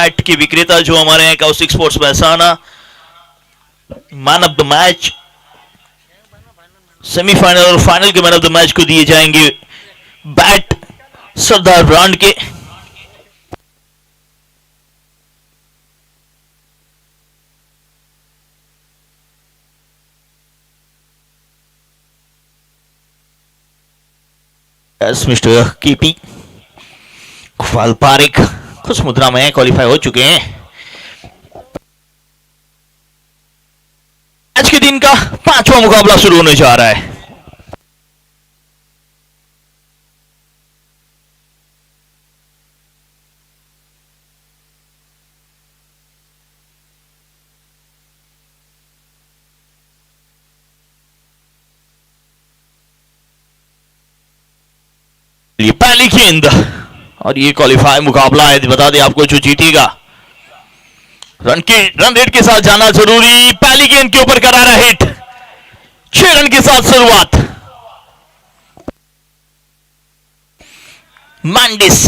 Bat के विक्रेता जो हमारे हैं Kaushik sports Mehsana, man of the match, semifinal और फाइनल के मैन ऑफ द मैच को दिए जाएंगे बैट सरदार ब्रांड के। मिस्टर केपी वालपारिक खुश मुद्रा में क्वालिफाई हो चुके हैं। आज के दिन का 5वां मुकाबला शुरू होने जा रहा है। ये पहली गेंद और ये क्वालिफाई मुकाबला है। बता दें आपको जो जीतेगा रन रेट के साथ जाना जरूरी। पहली गेंद के ऊपर करारा हिट, 6 रन के साथ शुरुआत। मैंडिस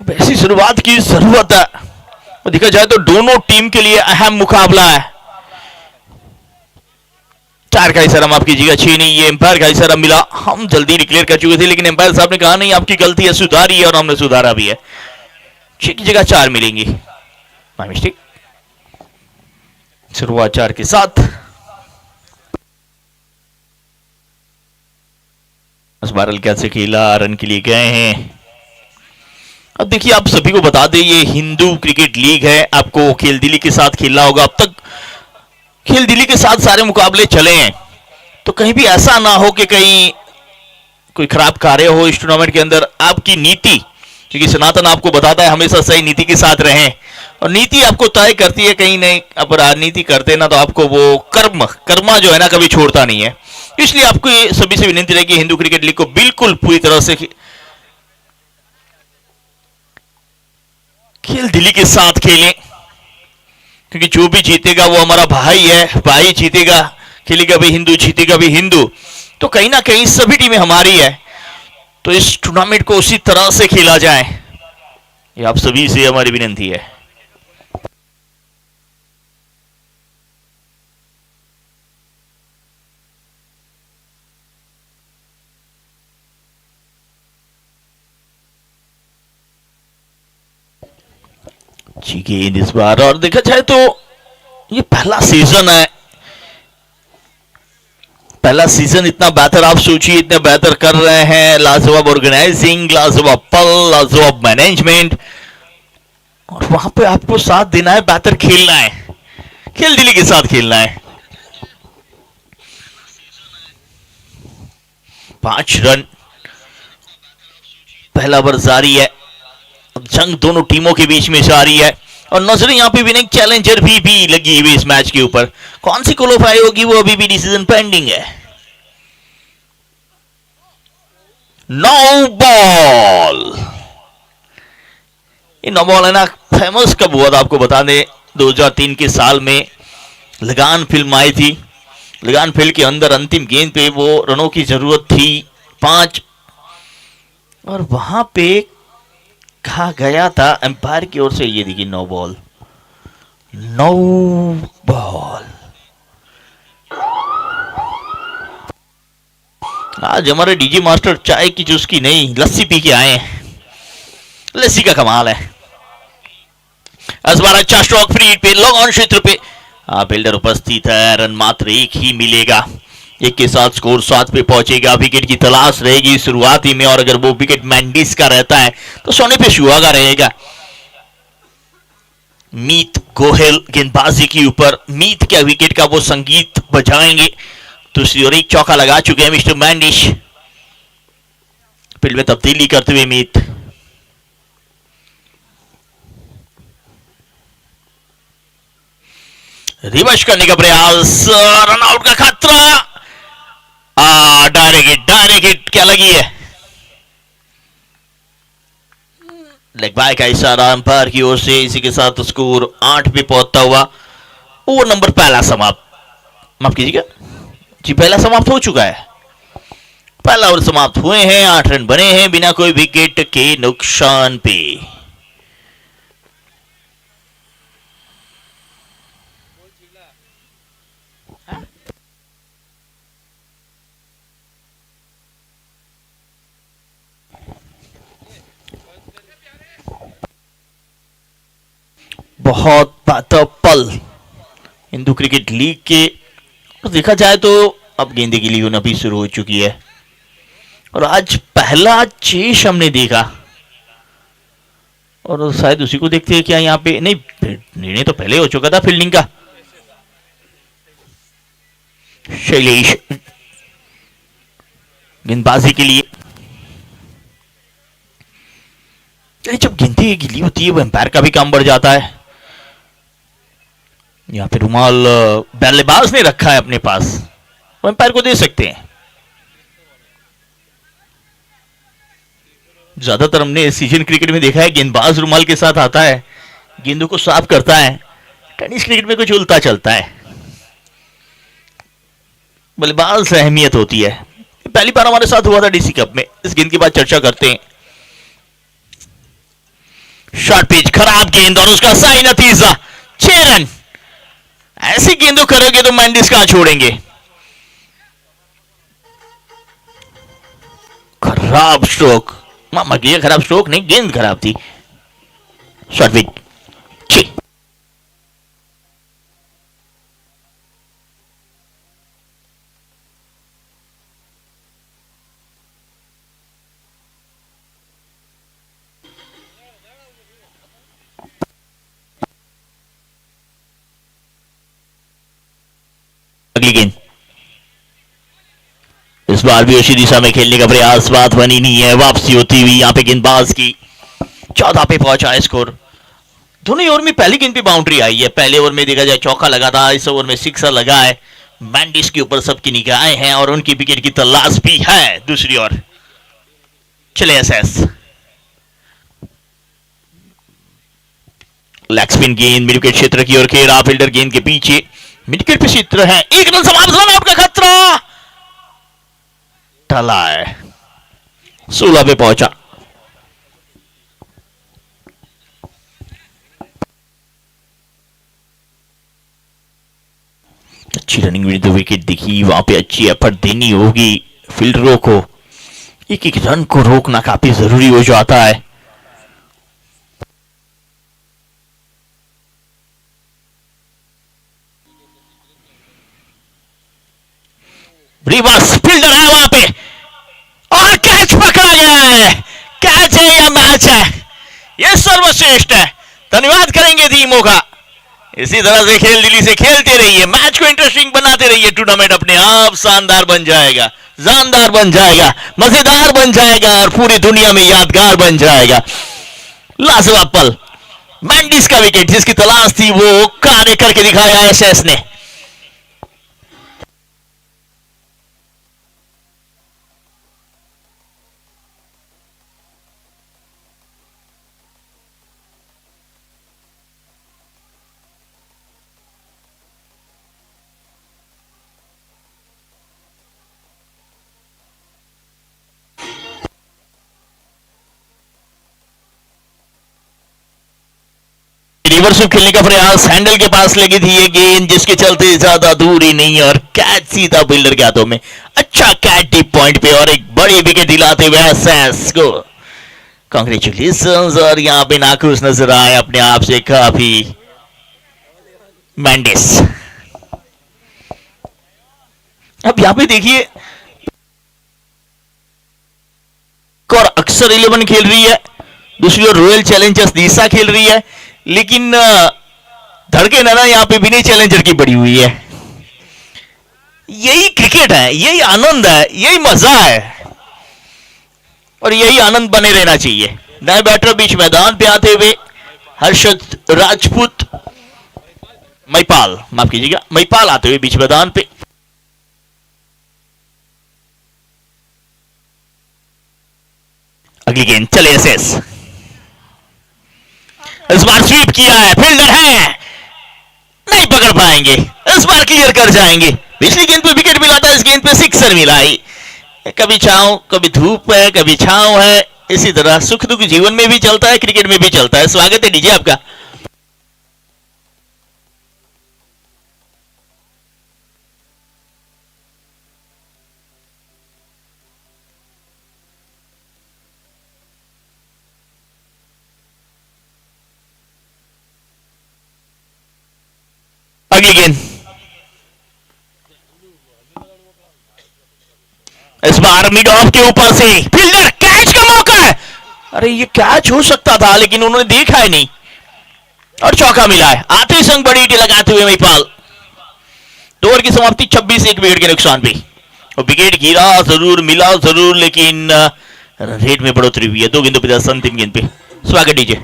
ऐसी शुरुआत की जरूरत है। देखा जाए तो दोनों टीम के लिए अहम मुकाबला है। 4 का इशारा माफ कीजिएगा, 6 नहीं, ये एम्पायर का इशारा मिला। हम जल्दी डिक्लेयर कर चुके थे लेकिन एम्पायर साहब ने कहा नहीं आपकी गलती है, सुधारी है, और हमने सुधारा भी है। 6 की जगह 4 मिलेंगी। My mistake. शुरुआत 4 के साथ। बारल कैसे खेला, रन के लिए गए हैं। अब देखिए आप सभी को बता दें ये हिंदू क्रिकेट लीग है, आपको खेल दिल्ली के साथ खेलना होगा। अब तक खेल दिल्ली के साथ सारे मुकाबले चले हैं, तो कहीं भी ऐसा ना हो कि कहीं कोई खराब कार्य हो इस टूर्नामेंट के अंदर। आपकी नीति, क्योंकि सनातन आपको बताता है हमेशा सही नीति के साथ रहें, और नीति आपको तय करती है। कहीं नहीं अब राजनीति करते ना तो आपको वो कर्मा जो है ना कभी छोड़ता नहीं है। इसलिए आपको सभी से विनती रहेगी हिंदू क्रिकेट लीग को बिल्कुल पूरी तरह से खेल दिल्ली के साथ खेलें, क्योंकि जो भी जीतेगा वो हमारा भाई है। भाई जीतेगा, खेलेगा भी हिंदू, जीतेगा भी हिंदू, तो कहीं ना कहीं सभी टीमें हमारी है। तो इस टूर्नामेंट को उसी तरह से खेला जाए, ये आप सभी से हमारी विनती है। ठीक है इस बार, और देखा जाए तो ये पहला सीजन है। पहला सीजन इतना बेहतर, आप सोचिए इतने बेहतर कर रहे हैं। लाजवाब ऑर्गेनाइजिंग, लाजवाब पल, लाजवाब मैनेजमेंट, और वहां पे आपको साथ देना है, बेहतर खेलना है, खेल दिल्ली के साथ खेलना है। 5 रन पहला ओवर जारी है। अब जंग दोनों टीमों के बीच में जारी है, और नजरें यहां पे विनिंग चैलेंजर भी लगी हुई इस मैच के ऊपर। कौन सी क्वालिफाई होगी वो अभी भी डिसीजन पेंडिंग है। 9 बॉल, ये 9 बॉल है ना, फेमस कब हुआ था आपको बता दें, 2003 के साल में लगान फिल्म आई थी। लगान फिल्म के अंदर अंतिम गेंद पे वो रनों की जरूरत थी 5, और वहां पे कहा गया था एम्पायर की ओर से, ये देखिए 9 बॉल। आज हमारे डीजी मास्टर चाय की चुस्की नहीं लस्सी पी के आए हैं, लस्सी का कमाल है। इस बार अच्छा स्ट्रोक फ्री पे लॉन्ग ऑन क्षेत्र पे फील्डर उपस्थित है, रन मात्र 1 ही मिलेगा। 1 के साथ स्कोर 7 पे पहुंचेगा। विकेट की तलाश रहेगी शुरुआती में, और अगर वो विकेट मैंडिस का रहता है तो सोने पे सुहागा रहेगा। मीत गोहेल गेंदबाजी के ऊपर, मीत के विकेट का वो संगीत बजाएंगे। दूसरी ओर 1 चौका लगा चुके हैं मिस्टर मैंडिस। फील्ड में तब्दीली करते हुए मीत, रिवर्स करने का प्रयास, रन आउट का खतरा। डायरेक्ट हिट क्या लगी है, लेग बाय का इशारा अंपायर की ओर से। इसी के साथ स्कोर 8 पे पहुंचता हुआ ओवर नंबर पहला समाप्त, माफ कीजिएगा जी, पहला समाप्त हो चुका है। पहला ओवर समाप्त हुए हैं, 8 रन बने हैं बिना कोई विकेट के नुकसान पे। बहुत बेहतर पल हिंदू क्रिकेट लीग के। तो देखा जाए तो अब गेंदे की लीग अभी शुरू हो चुकी है और आज पहला चेस हमने देखा और शायद उसी को देखते हैं क्या यहाँ पे। नहीं, निर्णय तो पहले हो चुका था फील्डिंग का। शैलेश गेंदबाजी के लिए, जब गेंदें गिली होती है वो एम्पायर का भी काम बढ़ जाता है। यहाँ पे रुमाल बल्लेबाज ने रखा है अपने पास, वो एम्पायर को दे सकते हैं। ज्यादातर हमने सीजन क्रिकेट में देखा है गेंदबाज रुमाल के साथ आता है, गेंदों को साफ करता है। टेनिस क्रिकेट में कुछ उल्टा चलता है, बल्लेबाज से अहमियत होती है। पहली बार हमारे साथ हुआ था डीसी कप में। इस गेंद के बाद चर्चा करते हैं। शॉर्ट पिच, खराब गेंद और उसका सही नतीजा 6 रन। ऐसी गेंदों करोगे तो मैंडिस कहां छोड़ेंगे। खराब स्ट्रोक, मामा की खराब स्ट्रोक नहीं, गेंद खराब थी। शॉर्ट पिच, अगली गेंद। इस बार भी उसी दिशा में खेलने का प्रयास, बात बनी नहीं है। वापसी होती हुई यहाँ पे गेंदबाज की 14 पे पहुंचा है स्कोर। दोनों ओवर में पहली गेंद पे बाउंड्री आई है। पहले ओवर में देखा जाए चौका लगा था, इस ओवर में सिक्सर लगा है। मैंडिस के ऊपर सबकी निगाहें हैं और उनकी विकेट की तलाश भी है। दूसरी ओर चले एसएस, लेग स्पिन गेंद मिड विकेट क्षेत्र की ओर खेला। फील्डर गेंद के पीछे, मिड विकेट पे क्षेत्र है। एक रन समाप्त, रन आउट का खतरा टला है। 16 पे पहुंचा। अच्छी रनिंग में तो विकेट दिखी, वहां पे अच्छी एफर्ट देनी होगी फील्डरों को। एक एक रन को रोकना काफी जरूरी हो जाता है। रिवर्स फील्डर है वहां पे और कैच पकड़ा गया है। कैच है या मैच है, यह सर्वश्रेष्ठ है। धन्यवाद करेंगे टीमों का। इसी तरह से खेल दिल्ली से खेलते रहिए, मैच को इंटरेस्टिंग बनाते रहिए। टूर्नामेंट अपने आप शानदार बन जाएगा, जानदार बन जाएगा, मजेदार बन जाएगा और पूरी दुनिया में यादगार बन जाएगा। लाजवाब पल, मैंडिस का विकेट जिसकी तलाश थी वो कार्य करके दिखाया एसएस ने। रिवर्स खेलने का प्रयास, हैंडल के पास लगी थी ये गेंद जिसके चलते ज्यादा दूरी नहीं और कैच सीधा फील्डर के हाथों में। अच्छा कैच डीप पॉइंट पे और एक बड़ी विकेट दिलाते हुए एसएस को कांग्रेचुलेशंस। और यहाँ पे नाखुश नजर आए अपने आप से काफी मैंडिस। अब यहाँ पे देखिए और अक्सर 11 खेल रही है, दूसरी ओर रॉयल चैलेंजर्स दिशा खेल रही है, लेकिन धड़के ना यहाँ पे विनय चैलेंजर की पड़ी हुई है। यही क्रिकेट है, यही आनंद है, यही मजा है और यही आनंद बने रहना चाहिए। नए बैटर बीच मैदान पे आते हुए हर्षद राजपूत, महिपाल माफ कीजिएगा, महिपाल आते हुए बीच मैदान पे। अगली गेंद चले एसएस, इस बार स्वीप किया है, फील्डर है, नहीं पकड़ पाएंगे, इस बार क्लियर कर जाएंगे। पिछली गेंद पे विकेट मिला था, इस गेंद पे सिक्सर मिला ही। कभी छांव, कभी धूप है, कभी छांव है, इसी तरह सुख दुख जीवन में भी चलता है, क्रिकेट में भी चलता है। स्वागत है डीजे आपका। अगली गेंद, इस बार मिड ऑफ के ऊपर से फील्डर, कैच का मौका है। अरे ये कैच हो सकता था लेकिन उन्होंने देखा ही नहीं और चौका मिला है। आते संग बड़ी ईटी लगाते हुए महिपाल। 2 ओवर की समाप्ति 26 विकेट के नुकसान पे। और विकेट गिरा जरूर, मिला जरूर, लेकिन रेट में बढ़ोतरी हुई है। 2 गेंदों पे 10 रन, 3 गेंद पे। स्वागत डीजे।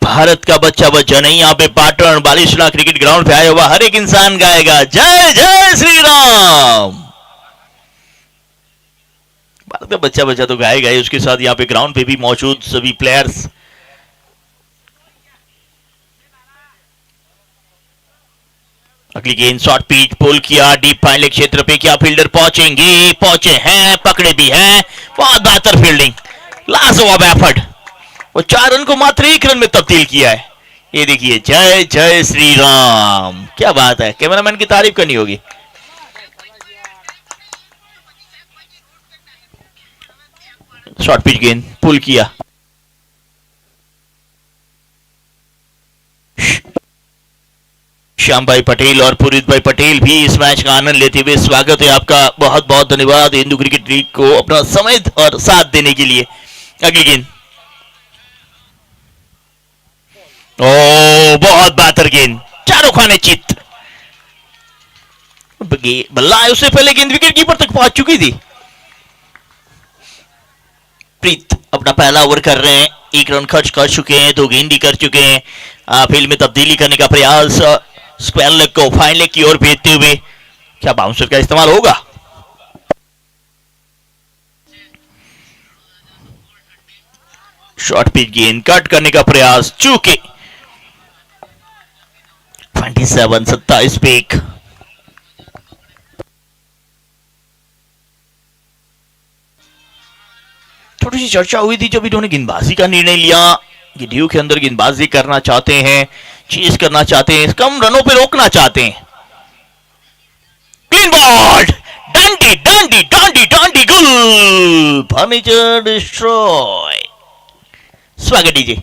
भारत का बच्चा बच्चा नहीं, यहाँ पे पाटन बालिशला क्रिकेट ग्राउंड पे आया हुआ हर एक इंसान गाएगा जय जय श्री राम। भारत का बच्चा बच्चा तो गाएगा ही, उसके साथ यहाँ पे ग्राउंड पे भी मौजूद सभी प्लेयर्स। अगली गेंद शॉर्ट पिच, पुल किया डीप फाइनल क्षेत्र पे, क्या फील्डर पहुंचेंगे? पहुंचे हैं, पकड़े भी हैं। बहुत बेहतर फील्डिंग, लाजवाब एफर्ट। वो 4 रन को मात्र 1 रन में तब्दील किया है। ये देखिए, जय जय श्री राम, क्या बात है। कैमरामैन की तारीफ करनी होगी। शॉर्ट पिच गेंद, पुल किया। श्याम भाई पटेल और पुरीत भाई पटेल भी इस मैच का आनंद लेते हुए स्वागत है आपका। बहुत बहुत धन्यवाद हिंदू क्रिकेट लीग को अपना समय और साथ देने के लिए। अगली गेंद, ओ बहुत बेहतर गेंद, चारों खाने चित। बल्ला उससे पहले गेंद विकेट कीपर तक पहुंच चुकी थी। प्रीत अपना पहला ओवर कर रहे हैं, 1 रन खर्च कर चुके हैं, 2 गेंद भी कर चुके हैं। फील्ड में तब्दीली करने का प्रयास, स्क्वायर लेग को फाइन लेग की ओर भेजते हुए। क्या बाउंसर का इस्तेमाल होगा? शॉर्ट पिच गेंद, कट करने का प्रयास, चूके। 27 पे 1। थोड़ी सी चर्चा हुई थी जब इन्होंने गेंदबाजी का निर्णय लिया कि ड्यू के अंदर गेंदबाजी करना चाहते हैं, चेज करना चाहते हैं, कम रनों पे रोकना चाहते हैं। क्लीन बॉल्ड, डंडी डंडी डंडी डंडी, गुल, फर्नीचर डिस्ट्रॉय। स्वागत दीजिए।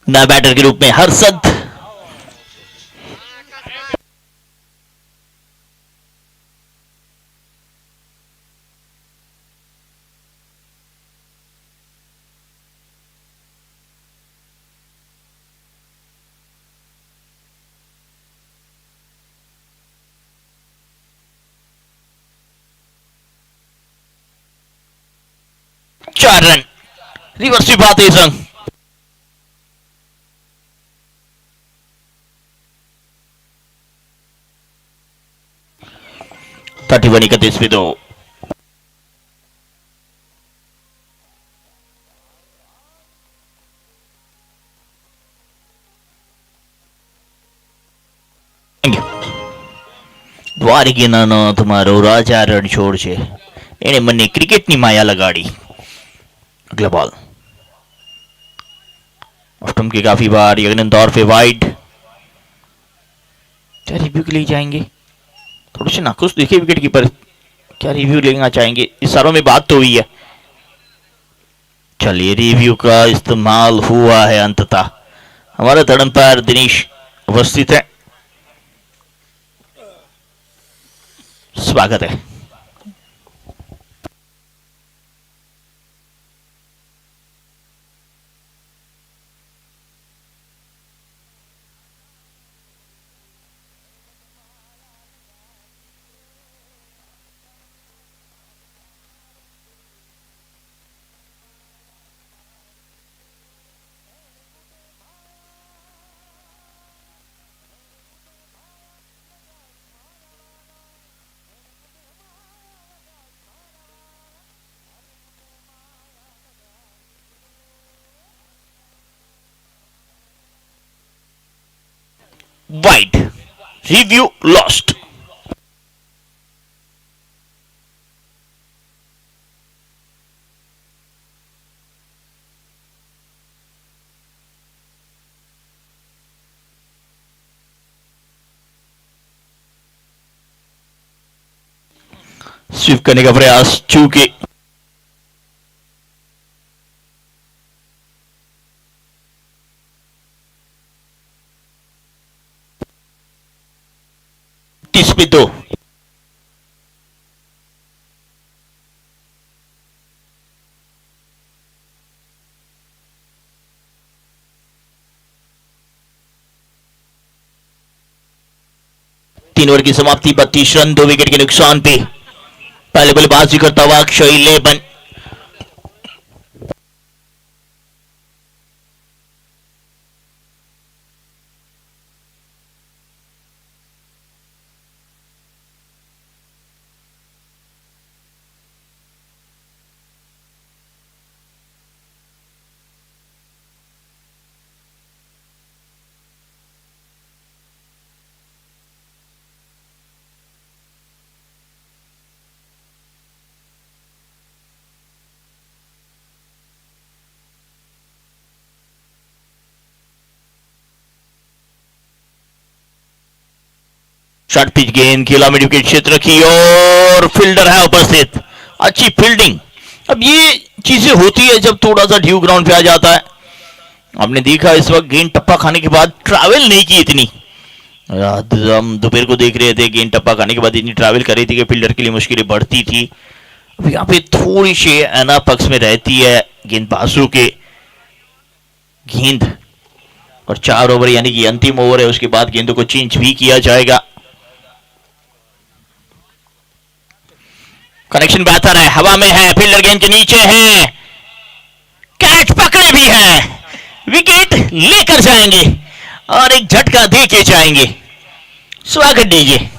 नया बैटर के रूप में हर्षद। चार रन, रिवर्स भी बात है संग। 31 पे 2। દ્વારકીનાથ મારો રાજા રણછોડ છે, એણે મને ક્રિકેટની માયા લગાડી. अगला बॉल ऑफ्टम के काफी बार यकीनन तौर पे वाइड. क्या रिव्यू के लिए जाएंगे? थोड़े से नाखुश देखिए विकेट कीपर, क्या रिव्यू लेना चाहेंगे? इशारों में बात तो हुई है. चलिए रिव्यू का इस्तेमाल हुआ है अंततः. हमारा थर्ड अंपायर दिनेश उपस्थित है. स्वागत है. Wide. Review lost. स्वीप करने का प्रयास, चूंकि पे 2. तीन ओवर की समाप्ति, 32 रन, 2 विकेट के नुकसान पे. पहले बल्लेबाजी करता हुआ अक्षय लेबन. शॉर्ट पिच गेंद, खेला मिड विकेट क्षेत्र की और फील्डर है उपस्थित. अच्छी फील्डिंग. अब ये चीजें होती है जब थोड़ा सा ड्यू ग्राउंड पे आ जाता है. आपने देखा इस वक्त गेंद टप्पा खाने के बाद ट्रैवल नहीं की इतनी. हम दोपहर को देख रहे थे, गेंद टप्पा खाने के बाद इतनी ट्रैवल कर रही थी कि फील्डर के लिए मुश्किलें बढ़ती थी. अब यहाँ पे थोड़ी सी अना पक्ष में रहती है गेंदबाजों के. गेंद और 4 ओवर यानी कि अंतिम ओवर है, उसके बाद गेंदों को चेंज भी किया जाएगा. कनेक्शन बेहतर है, हवा में है, फील्डर गेंद के नीचे है, कैच पकड़े भी है, विकेट लेकर जाएंगे और एक झटका दे के जाएंगे. स्वागत दीजिए.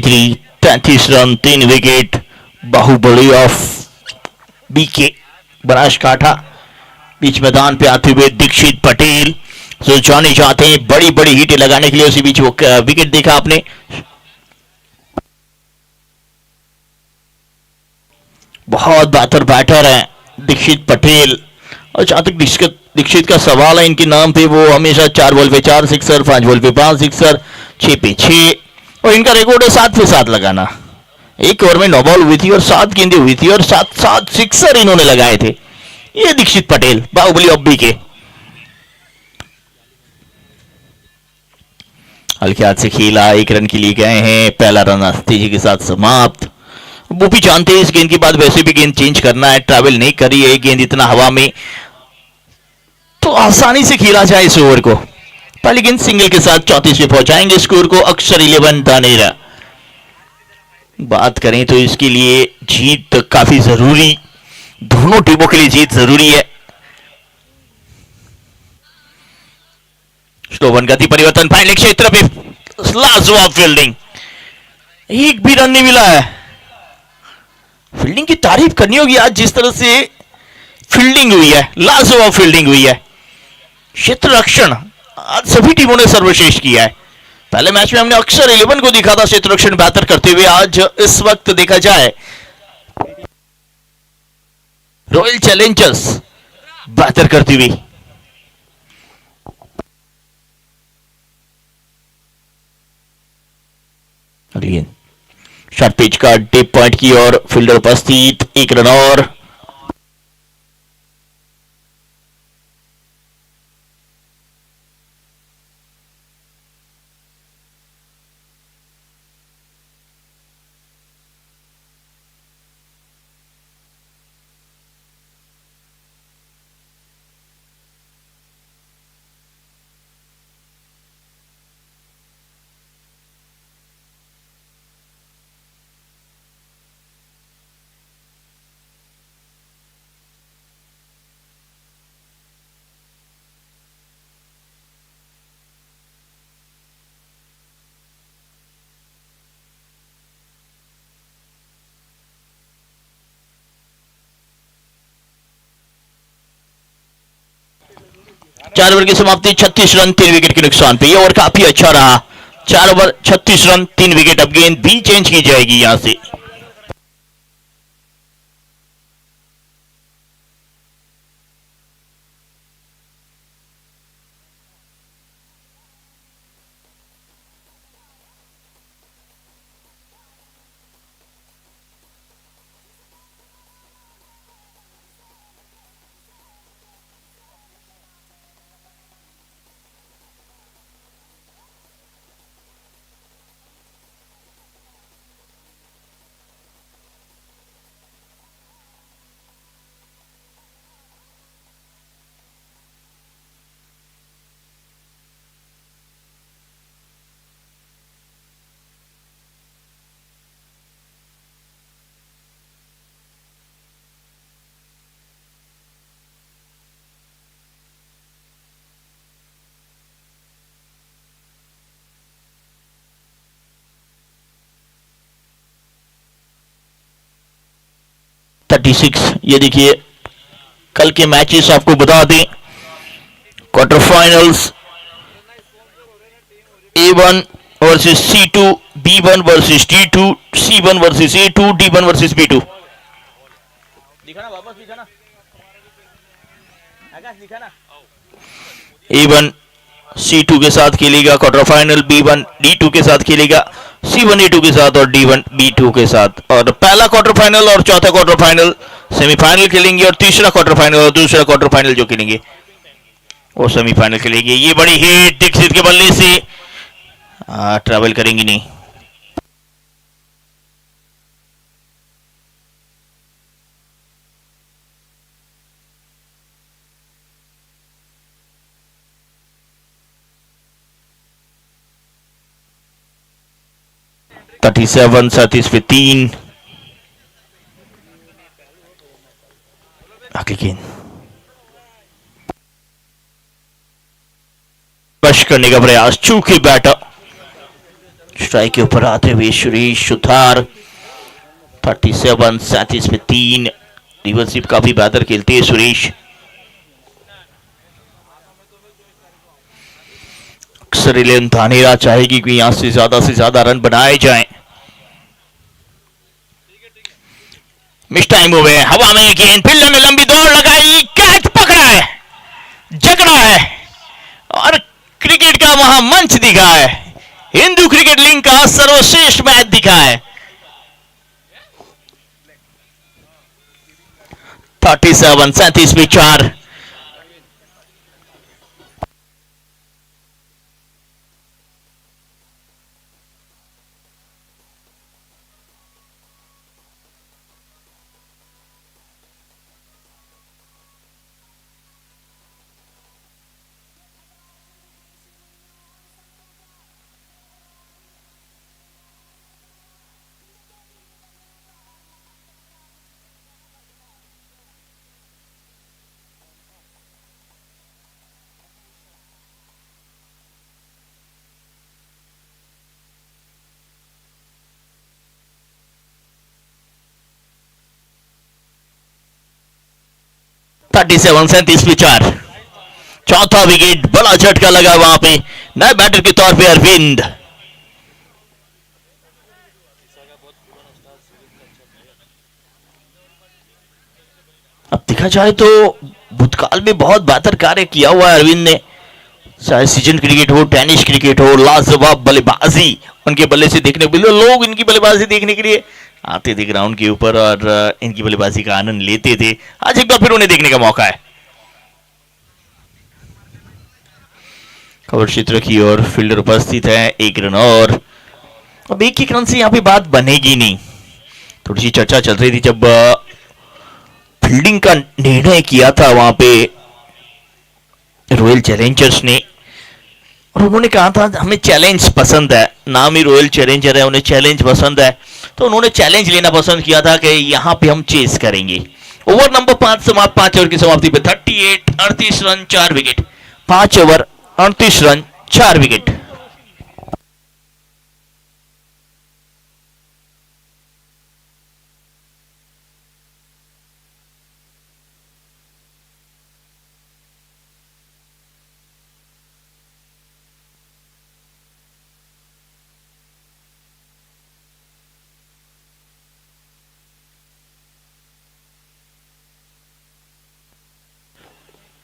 Three 33 run, 3 wicket. Bahubali of BK Banaskantha बीच मैदान पे आते हुए दीक्षित पटेल जो जाने जाते हैं बड़ी बड़ी हिट लगाने के लिए. उसी बीच वो विकेट देखा आपने. बहुत बेहतर बैटर है दीक्षित पटेल. और जहां तक दीक्षित का सवाल है, इनके नाम पे वो हमेशा 4 बॉल पे 4 सिक्सर, 5 बॉल पे 5 सिक्सर, 6 पे 6, और इनका रिकॉर्ड है 7 पे 7 लगाना. एक ओवर में 9 बॉल हुई थी और 7 गेंदें हुई थी और 7 सिक्सर इन्होंने लगाए थे. ये दीक्षित पटेल बाहुबली ऑब्बी के. हल्के हाथ से खेला, 1 रन के लिए गए हैं. पहला रन तेजी के साथ समाप्त. वो भी जानते हैं इस गेंद के बाद वैसे भी गेंद चेंज करना है, ट्रैवल नहीं कर रही है गेंद इतना हवा में, तो आसानी से खेला जाए इस ओवर को. पहली गेंद सिंगल के साथ 34 पे पहुंचाएंगे स्कोर को अक्षर 11 धानेरा। बात करें तो इसके लिए जीत काफी जरूरी, दोनों टीमों के लिए जीत जरूरी है। स्लोवन गति परिवर्तन फाइनल क्षेत्र पे लाजवाब फील्डिंग, एक भी रन नहीं मिला है। फील्डिंग की तारीफ करनी होगी आज, जिस तरह से फील्डिंग हुई है, लाजवाब फील्डिंग हुई है। क्षेत्र रक्षण आज सभी टीमों ने सर्वश्रेष्ठ किया है। पहले मैच में हमने अक्षर 11 को दिखा था क्षेत्र रक्षण बेहतर करते हुए, आज इस वक्त देखा जाए रॉयल चैलेंजर्स बेहतर करती हुई। शॉर्ट पिच का डिप पॉइंट की ओर फील्डर उपस्थित, एक रन और। चार ओवर की समाप्ति, 36 रन 3 विकेट के नुकसान पे। ये ओवर काफी अच्छा रहा, 4 ओवर 36 रन 3 विकेट। अब गेंद भी चेंज की जाएगी यहां से। Thirty six. ये देखिए कल के मैचेस आपको बता दें, quarter finals A1 versus C2, B1 versus D2, C1 versus A2, D1 versus B2। दिखाना वापस, दिखाना आकाश, दिखाना। A1 C2 के साथ खेलेगा क्वार्टर फाइनल, B1 D2 के साथ खेलेगा, C1 A2 के साथ और D1 B2 के साथ। और पहला क्वार्टर फाइनल और चौथा क्वार्टर फाइनल सेमीफाइनल खेलेंगे, और तीसरा क्वार्टर फाइनल और दूसरा क्वार्टर फाइनल जो खेलेंगे वो सेमीफाइनल खेलेंगे। ये बड़ी हिट दीक्षित के बल्ले से ट्रैवल करेंगी नहीं। थर्टी सेवन 37 पे 3। आगे गेंद कश करने का प्रयास, चूके बैटर स्ट्राइक के ऊपर आते हुए सुरेश सुथार। 37 37 पे 3। रिवर्सिप काफी बेहतर खेलते हैं सुरेश। अक्सर 11 धानेरा चाहेगी कि यहां से ज्यादा रन बनाए जाएं। मिस टाइम हुए, हवा में गेंद, फील्डर ने लंबी दौड़ लगाई, कैच पकड़ा है, जकड़ा है और क्रिकेट का वहां मंच दिखा है। हिंदू क्रिकेट लीग का सर्वश्रेष्ठ मैच दिखा है। 37 37 पे 4। 37 पे 4। चौथा विकेट, बड़ा झटका लगा वहां पे नए बैटर के तौर पे अरविंद। अब देखा जाए तो भूतकाल में बहुत बेहतर कार्य किया हुआ है अरविंद ने, चाहे सीजन क्रिकेट हो, टेनिस क्रिकेट हो, लाजवाब बल्लेबाजी उनके बल्ले से देखने को मिले। लोग इनकी बल्लेबाजी देखने के लिए आते थे ग्राउंड के ऊपर और इनकी बल्लेबाजी का आनंद लेते थे। आज एक बार फिर उन्हें देखने का मौका है। कवर क्षेत्र की ओर फील्डर उपस्थित है, 1 रन और। अब एक रन से यहाँ पे बात बनेगी नहीं। थोड़ी सी चर्चा चल रही थी जब फील्डिंग का निर्णय किया था वहां पे रॉयल चैलेंजर्स ने, और उन्होंने कहा था हमें चैलेंज पसंद है, नाम ही रॉयल चैलेंजर है, उन्हें चैलेंज पसंद है, तो उन्होंने चैलेंज लेना पसंद किया था कि यहां पे हम चेस करेंगे। ओवर नंबर 5 समाप्त, 5 ओवर की समाप्ति पे 38 run 4 wicket. 5 over 38 run 4 wicket.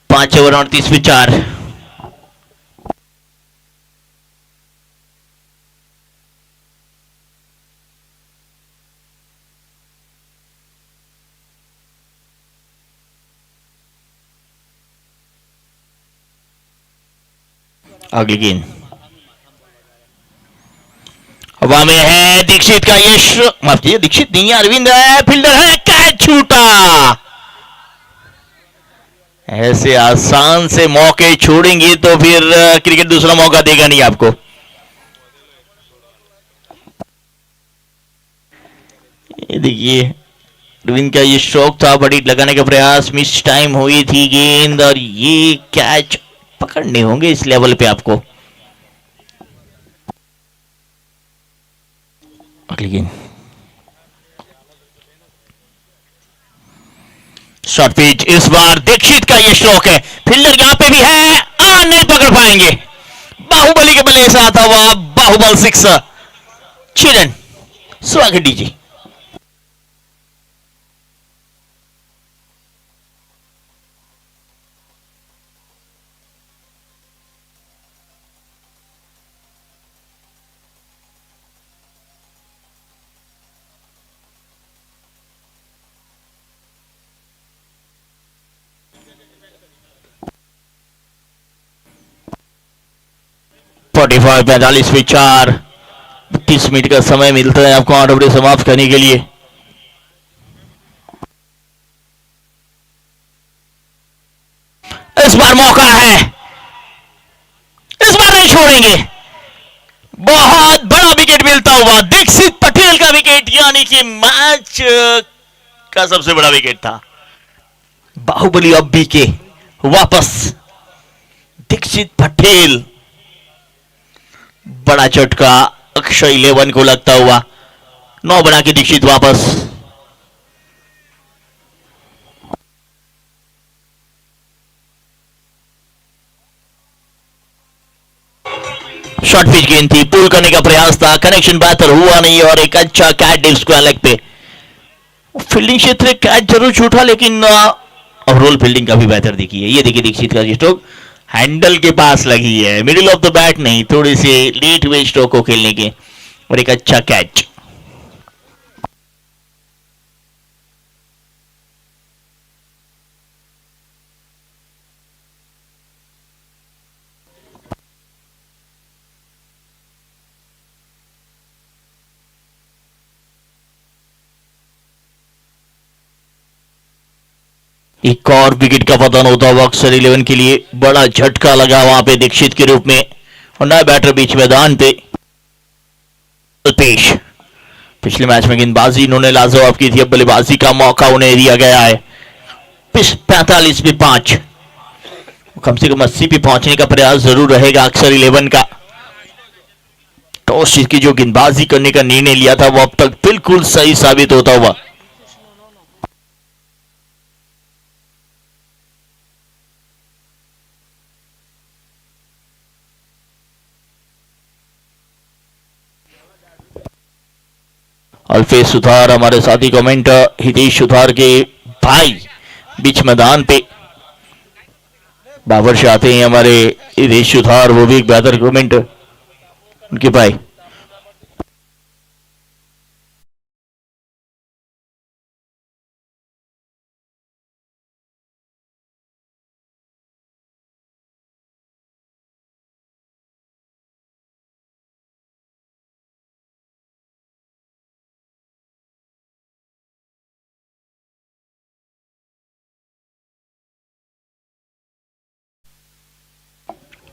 पांच ओवर 38 पे 4। अगली गेंद हवा में है, दीक्षित का यश, माफ कीजिए दीक्षित नहीं है, अरविंद है, फील्डर है, कैच छूटा। ऐसे आसान से मौके छोड़ेंगे तो फिर क्रिकेट दूसरा मौका देगा नहीं आपको। ये देखिए अरविंद का ये शौक था, बड़ी लगाने का प्रयास, मिस टाइम हुई थी गेंद और ये कैच पकड़ने होंगे इस लेवल पे आपको। अगली गेंद शॉर्ट पिच, इस बार दीक्षित का ये शौक है, फील्डर यहां पे भी है, नहीं पकड़ पाएंगे। बाहुबली के बल्ले से आता हुआ बाहुबल 6, 6 रन। स्वागत दीजिए। फोर्टी 45 पे 4, 32 मिनट का समय मिलता है आपको 8 ओवर समाप्त करने के लिए। इस बार मौका है, इस बार नहीं छोड़ेंगे। बहुत बड़ा विकेट मिलता हुआ दीक्षित पटेल का विकेट, यानी कि मैच का सबसे बड़ा विकेट था। बाहुबली अब भी के वापस, दीक्षित पटेल, बड़ा झटका अक्षय 11 को लगता हुआ, 9 बना के दीक्षित वापस। शॉर्ट पिच गेंद थी, पुल करने का प्रयास था, कनेक्शन बेहतर हुआ नहीं और एक अच्छा कैच डीप स्क्वायर लेग पे। फील्डिंग क्षेत्र कैच जरूर छूटा लेकिन ओवरऑल फील्डिंग काफी बेहतर दिखी है। ये देखिए दीक्षित का स्ट्रोक हैंडल के पास लगी है, मिडिल ऑफ द बैट नहीं, थोड़ी सी लेट हुए स्ट्रोक को खेलने के, और एक अच्छा कैच। एक और विकेट का पतन होता हुआ अक्सर 11 के लिए, बड़ा झटका लगा वहां पे दीक्षित के रूप में, और नया बैटर बीच मैदान पे पेश। पिछले मैच में गेंदबाजी इन्होंने लाजवाब की थी, अब बल्लेबाजी का मौका उन्हें दिया गया है। 45 पे 5, कम से कम 80 पे पहुंचने का प्रयास जरूर रहेगा अक्सर 11 का। टॉस की जो गेंदबाजी करने का निर्णय लिया था वो अब तक बिल्कुल सही साबित होता हुआ। अल्फेज सुथार हमारे साथी कमेंट हितेश सुथार के भाई बीच मैदान पे बाबर से आते हैं हमारे हितेश सुथार, वो भी एक बेहतर कमेंट उनके भाई।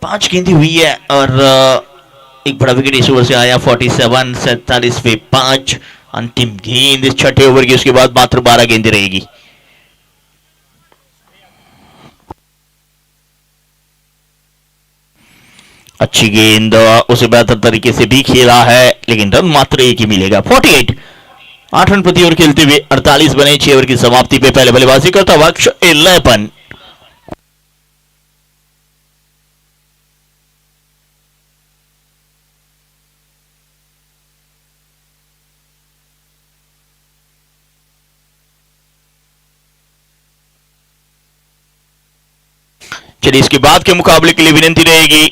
पांच गेंदें हुई है और एक बड़ा विकेट इस ओवर से आया। 47 पे 5 अंतिम गेंद इस छठे ओवर की, उसके बाद मात्र 12 गेंदें रहेगी। अच्छी गेंद, उसे बेहतर तरीके से भी खेला है लेकिन रन मात्र एक ही मिलेगा। 48 8 रन प्रति ओवर खेलते हुए 48 बने 6 ओवर की समाप्ति पे। पहले बल्लेबाजी करता वक्ष 11। चलिए इसके बाद के मुकाबले के लिए विनती रहेगी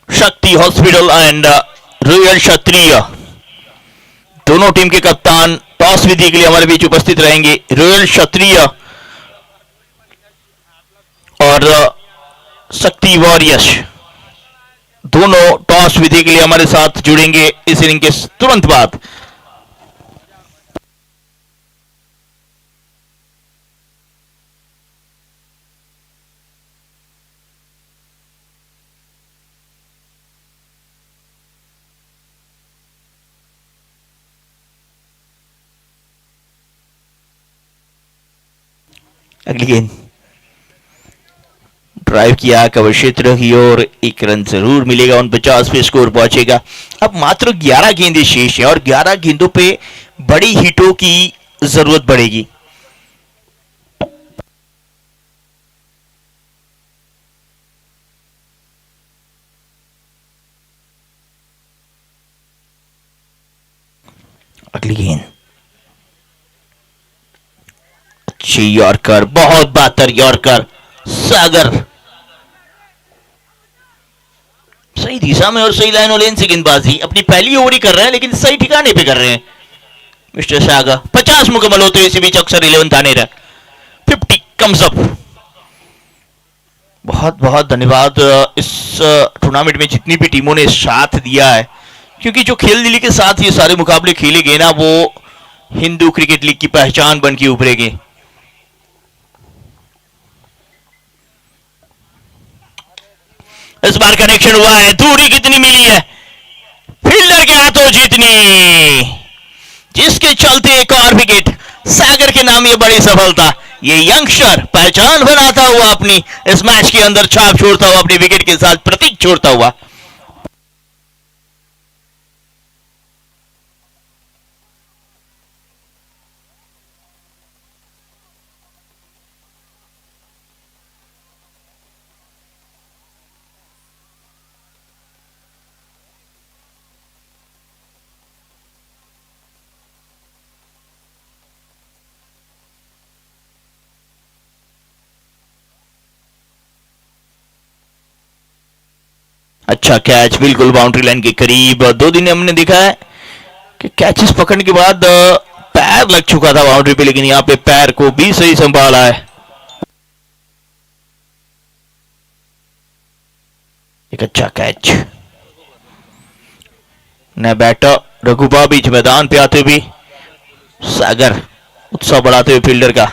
शक्ति हॉस्पिटल एंड रॉयल क्षत्रिय, दोनों टीम के कप्तान टॉस विधि के लिए हमारे बीच उपस्थित रहेंगे। रॉयल क्षत्रिय और शक्ति वॉरियर्स दोनों टॉस विधि के लिए हमारे साथ जुड़ेंगे इस इनिंग के तुरंत बाद। अगली गेंद ड्राइव किया कवर क्षेत्र की ओर, एक रन जरूर मिलेगा। 49 पे स्कोर पहुंचेगा। अब मात्र 11 गेंदें शेष हैं और 11 गेंदों पे बड़ी हिटों की जरूरत पड़ेगी। अगली गेंद अच्छी यॉर्कर, बहुत बेहतर यॉर्कर। सागर सही दिशा में और सही लाइन और लेन से गेंदबाजी, अपनी पहली ओवर ही कर रहे हैं लेकिन सही ठिकाने पे कर रहे हैं मिस्टर सागर। 50 मुकम्मल होते हुए इसी बीच अक्सर 11 आने रहा। 50 कम्स अप। बहुत बहुत धन्यवाद इस टूर्नामेंट में जितनी भी टीमों ने साथ दिया है, क्योंकि जो खेल दिली के साथ ये सारे मुकाबले खेले गए ना, वो हिंदू क्रिकेट लीग की पहचान बन के उभरेंगे। इस बार कनेक्शन हुआ है, दूरी कितनी मिली है, फील्डर के हाथों जितनी, जिसके चलते एक और विकेट। सागर के नाम ये बड़ी सफलता, ये यंगस्टर पहचान बनाता हुआ अपनी इस मैच के अंदर छाप छोड़ता हुआ, अपने विकेट के साथ प्रतीक छोड़ता हुआ। अच्छा कैच, बिल्कुल बाउंड्री लाइन के करीब। 2 दिन हमने देखा है कि कैचेस पकड़ने के बाद पैर लग चुका था बाउंड्री पे, लेकिन यहां पे पैर को भी सही संभाला है। एक अच्छा कैच। नया बैटर रघुबा बीच मैदान पे आते हुए, सागर उत्साह बढ़ाते हुए फील्डर का।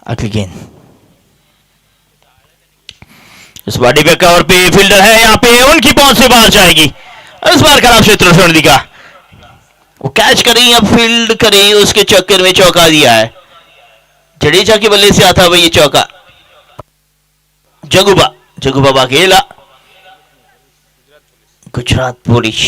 अगली गेंद इस बॉडी पे कवर पे फील्डर है, यहां पे उनकी पहुंच से बाहर जाएगी। इस बार खराब क्षेत्र छोड़ने का, वो कैच करें या फील्ड करें, उसके चक्कर में चौका दिया है। जडेजा के बल्ले से आता भाई ये चौका। जगुबा बाघेला गुजरात पुलिस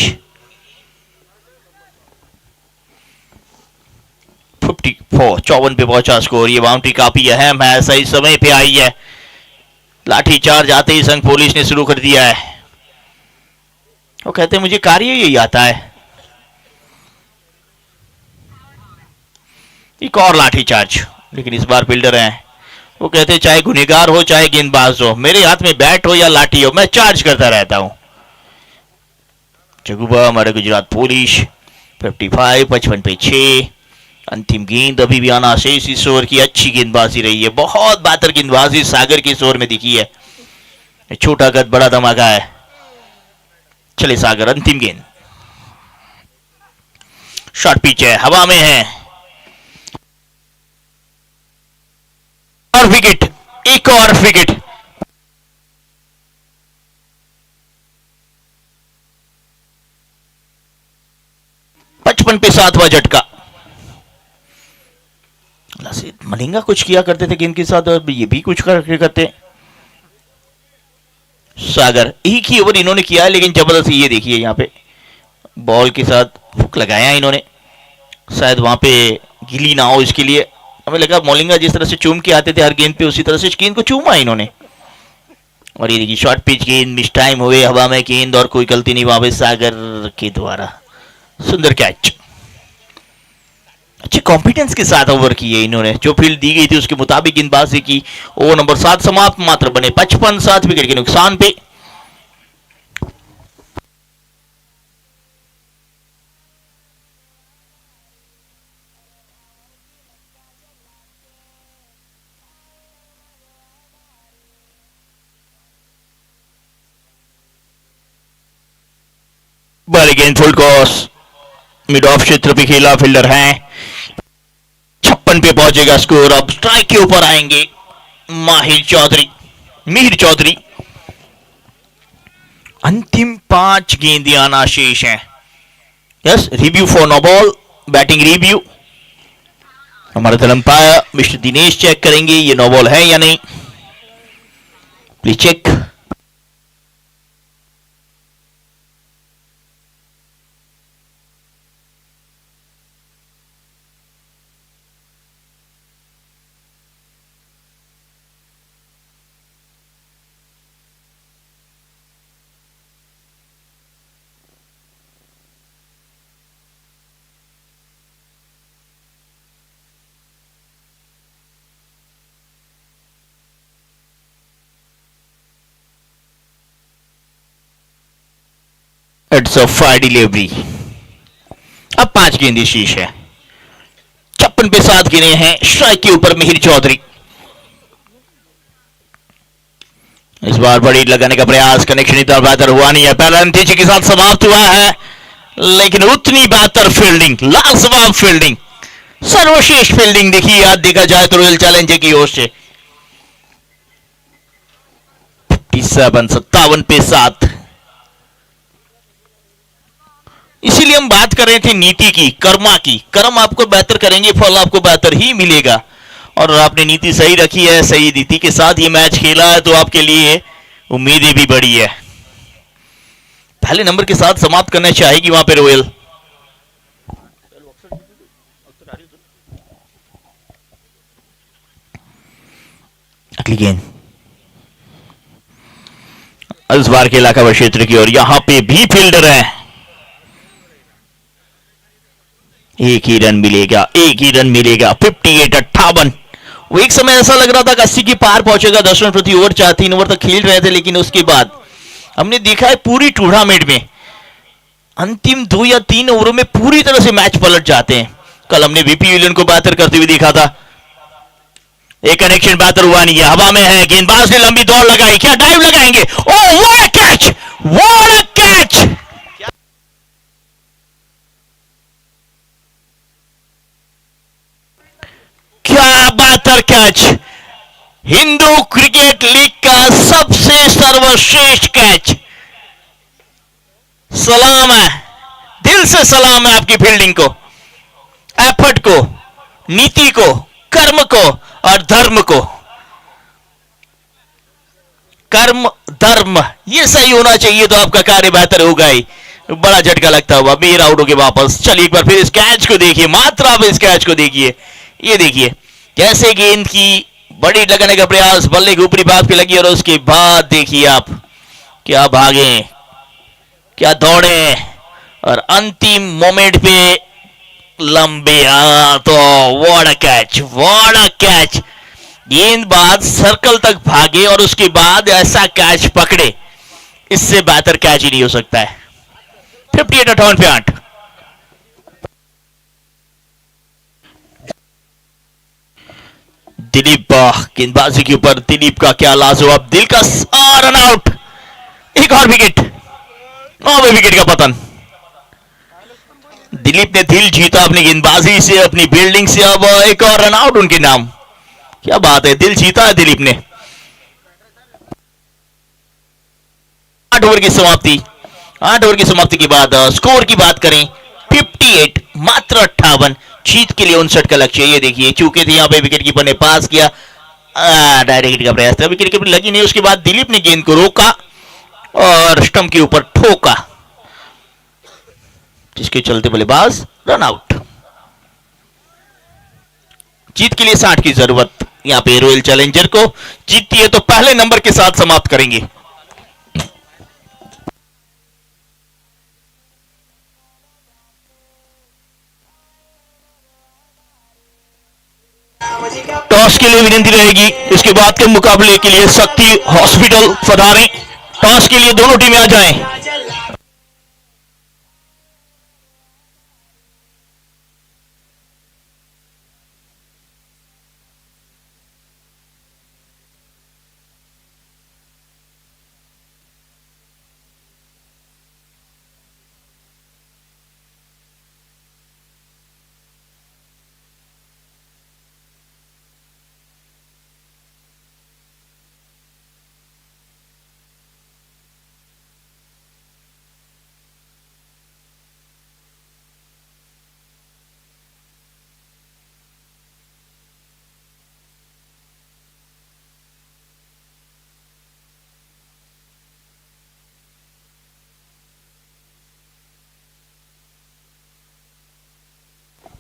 54 पे पहुंचा स्कोर। ये बाउंड्री काफी अहम है, सही समय पे आई है। लाठीचार्ज आते ही संघ पुलिस ने शुरू कर दिया है। वो कहते हैं मुझे कार्य यही आता है। एक और लाठीचार्ज, लेकिन इस बार फील्डर हैं। वो कहते हैं चाहे गुनहगार हो चाहे गेंदबाज हो, मेरे हाथ में बैट हो या लाठी हो, मैं चार्ज करता रहता हूं। जगुबा हमारे गुजरात पुलिस 55 55 पे 6। अंतिम गेंद अभी भी आना शेष। इस ओवर की अच्छी गेंदबाजी रही है, बहुत बेहतर गेंदबाजी सागर की इस ओवर में दिखी है। छोटा कद बड़ा धमाका है। चले सागर, अंतिम गेंद, शॉर्ट पिच है, हवा में है और विकेट, एक और विकेट। पचपन पे 7वां झटका। मलिंगा कुछ किया करते थे गेंद के साथ, और ये भी कुछ करते। सागर एक ही ओवर इन्होंने किया है, लेकिन जबरदस्ती ये देखिए यहाँ पे बॉल के साथ हुक लगाया इन्होंने, शायद वहां पे गिली ना हो इसके लिए। हमें लगा मलिंगा जिस तरह से चूम के आते थे हर गेंद पे, उसी तरह से गेंद को चूमा इन्होंने। और ये देखिए शॉर्ट पिच गेंद, मिस टाइम हुए, हवा में गेंद और कोई गलती नहीं वहां पे सागर के द्वारा। सुंदर कैच, अच्छे कॉन्फिडेंस के साथ ओवर किए इन्होंने, जो फील्ड दी गई थी उसके मुताबिक गेंदबाजी की। ओवर नंबर 7 समाप्त, मात्र बने 55, 7 विकेट के नुकसान पे। बॉल गेंद फुल क्रॉस, मिड ऑफ क्षेत्र पे खेला, फील्डर है। 56 पे पहुंचेगा स्कोर। अब स्ट्राइक के ऊपर आएंगे माहिर चौधरी। अंतिम 5 गेंदें आना शेष हैं। Yes, review for no ball, batting review. हमारे दल अंपायर मिस्टर दिनेश चेक करेंगे ये नो बॉल है या नहीं। Please check. It's a fire delivery. अब 5 गेंदें शेष है। 56 पे 7 गिने हैं। स्ट्राइक के ऊपर मिहिर चौधरी। इस बार बड़ी लगाने का प्रयास, कनेक्शन इतना बेहतर हुआ नहीं है। पहला नतीजे के साथ समाप्त हुआ है, लेकिन उतनी बेहतर फील्डिंग, लाजवाब फील्डिंग, सर्वश्रेष्ठ फील्डिंग देखी आज देखा जाए तो रॉयल चैलेंजर की ओर से। 57 पे 7। इसीलिए हम बात कर रहे थे नीति की, कर्मा की। कर्म आपको बेहतर करेंगे, फल आपको बेहतर ही मिलेगा। और आपने नीति सही रखी है, सही नीति के साथ ये मैच खेला है, तो आपके लिए उम्मीदें भी बड़ी है। पहले नंबर के साथ समाप्त करना चाहेगी वहां पे रॉयल। अगली गेंद इस बार के इलाका क्षेत्र की, और यहां पे भी फील्डर है। एक ही रन मिलेगा, 58-58। वो एक समय ऐसा लग रहा था कि 80 की पार पहुंचेगा। 10 रन प्रति ओवर, 3 ओवर तक खेल रहे थे, लेकिन उसके बाद हमने देखा है पूरी टूर्नामेंट में अंतिम 2 या 3 ओवरों में पूरी तरह से मैच पलट जाते हैं। कल हमने वीपी विलियन को बेहतर करते हुए देखा था। एक कनेक्शन बेहतर हुआ नहीं है, हवा में है, गेंदबाज ने लंबी दौड़ लगाई, क्या डाइव लगाएंगे? Oh what a catch, what a catch! क्या बेहतर कैच! हिंदू क्रिकेट लीग का सबसे सर्वश्रेष्ठ कैच। सलाम है, दिल से सलाम है आपकी फील्डिंग को, एफर्ट को, नीति को, कर्म को और धर्म को। कर्म, धर्म ये सही होना चाहिए तो आपका कार्य बेहतर होगा ही। बड़ा झटका लगता हुआ मेरा आउट हो गया वापस। चलिए एक बार फिर इस कैच को देखिए, मात्र आप इस कैच को देखिए। ये देखिए कैसे गेंद की बड़ी लगाने का प्रयास, बल्ले के ऊपरी भाग पे लगी और उसके बाद देखिए आप क्या भागे, क्या दौड़े और अंतिम मोमेंट पे लंबे तो what a catch, what a catch. गेंदबाज सर्कल तक भागे और उसके बाद ऐसा कैच पकड़े, इससे बेहतर कैच ही नहीं हो सकता है। 58 पे 8। दिलीप गेंदबाजी के ऊपर, दिलीप का क्या लाजवाब दिलकश रन आउट। एक और विकेट, 9वें विकेट का पतन। दिलीप ने दिल जीता अपनी गेंदबाजी से, अपनी फील्डिंग से। अब एक और रन आउट उनके नाम। क्या बात है, दिल जीता है दिलीप ने। 8 ओवर की समाप्ति। 8 ओवर की समाप्ति के बाद स्कोर की बात करें 58, मात्र 58। जीत के लिए 59 का लक्ष्य। ये देखिए चूके थे यहाँ पे, विकेट कीपर ने पास किया, डायरेक्ट का प्रयास था, विकेट कीपर लगी नहीं। उसके बाद दिलीप ने गेंद को रोका और स्टंप के ऊपर ठोका, जिसके चलते बल्लेबाज रन आउट। जीत के लिए 60 की जरूरत। यहाँ पे रॉयल चैलेंजर को जीतती है तो पहले नंबर के साथ समाप्त करेंगे। टॉस के लिए विनती रहेगी। इसके बाद के मुकाबले के लिए शक्ति हॉस्पिटल पधारें। टॉस के लिए दोनों टीमें आ जाएं।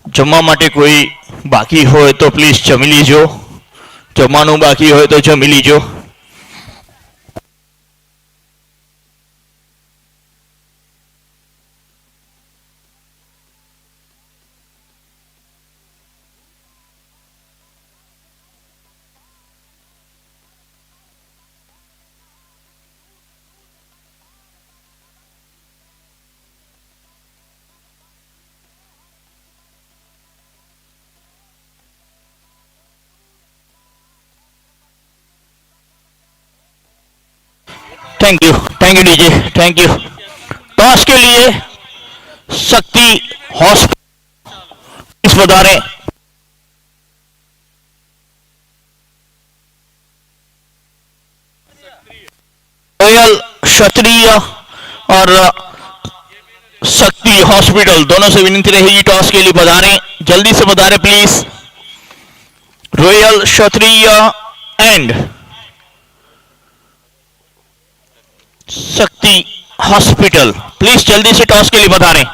જમવા માટે કોઈ બાકી હોય તો પ્લીઝ જમી લીજો. જમવાનું બાકી હોય તો જમી લીજો. Thank you DJ, thank you. Toss के लिए शक्ति हॉस्पिटल बता रॉयल क्षत्रिय और शक्ति हॉस्पिटल दोनों से विनती रहेगी टॉस के लिए पधारें, जल्दी से पधारें प्लीज. रॉयल क्षत्रिय एंड शक्ति हॉस्पिटल प्लीज जल्दी से टॉस के लिए पधारें.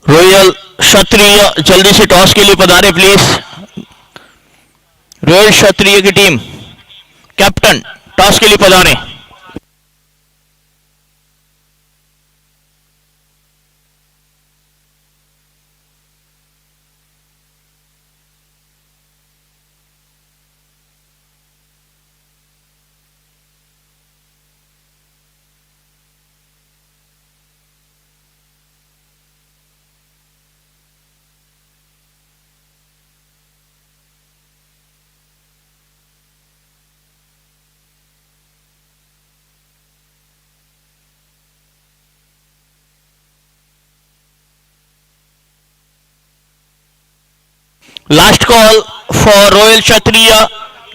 रॉयल क्षत्रिय जल्दी से टॉस के लिए पधारे प्लीज. रॉयल क्षत्रिय की टीम कैप्टन टॉस के लिए पधारे। Last call for royal Kshatriya,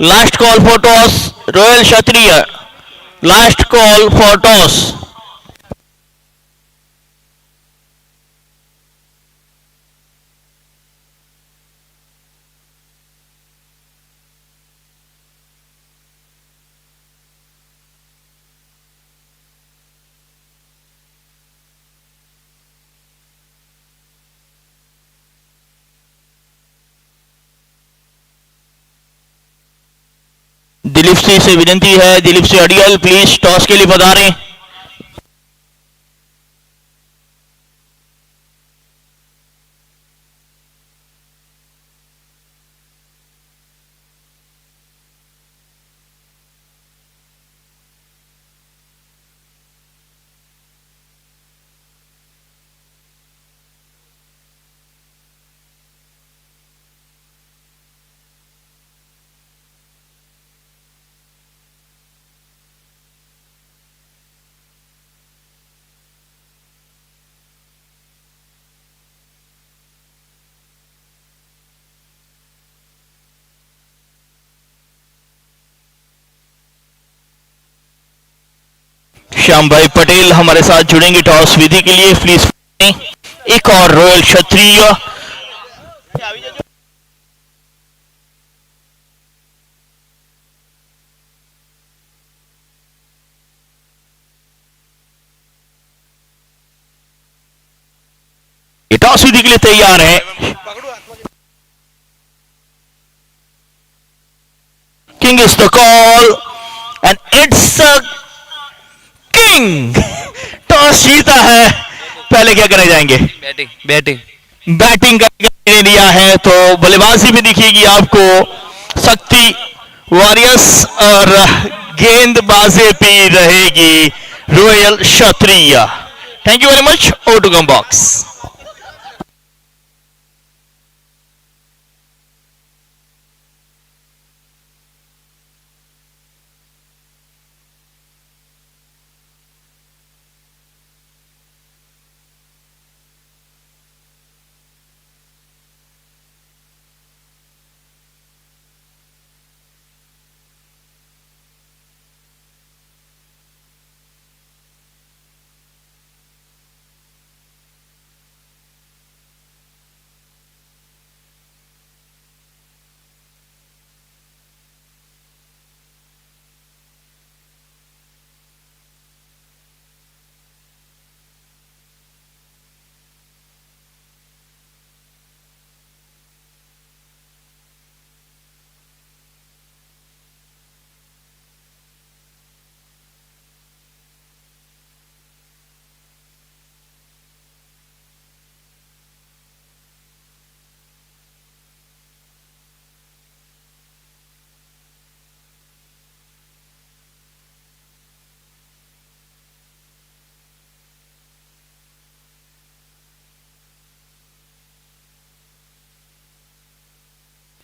last call for toss, royal Kshatriya last call for toss. Dilip Singh से विनती है, Dilip Singh ordeal please toss के लिए पधारें। श्याम भाई पटेल हमारे साथ जुड़ेंगे टॉस विधि के लिए, प्लीज। एक और रॉयल क्षत्रिय टॉस विधि के लिए तैयार है। King is the call and it's king. Toss जीता है, पहले क्या करने जाएंगे? बैटिंग बैटिंग बैटिंग करने दिया है तो बल्लेबाजी भी दिखेगी आपको शक्ति वॉरियर्स और गेंदबाजी भी रहेगी Royal Kshatriya. Thank you very much. Oh to come box.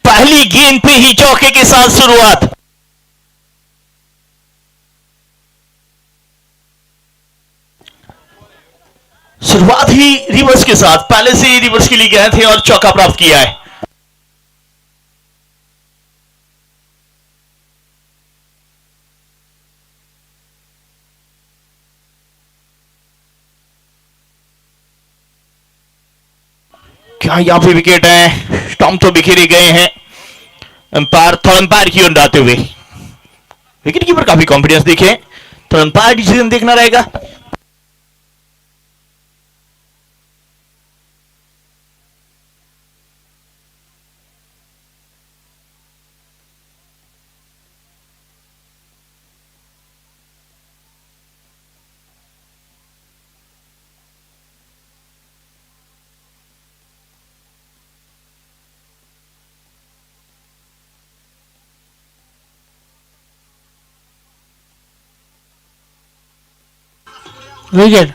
पहली गेंद पे ही चौके के साथ शुरुआत। शुरुआत ही रिवर्स के साथ, पहले से ही रिवर्स के लिए गए थे और चौका प्राप्त किया है। क्या यहां पे विकेट है? स्टंप तो बिखेरे गए हैं। अंपायर थर्ड अंपायर की ओर आते हुए विकेट कीपर काफी कॉन्फिडेंस दिखे, तो अंपायर डिसीजन देखना रहेगा। विकेट।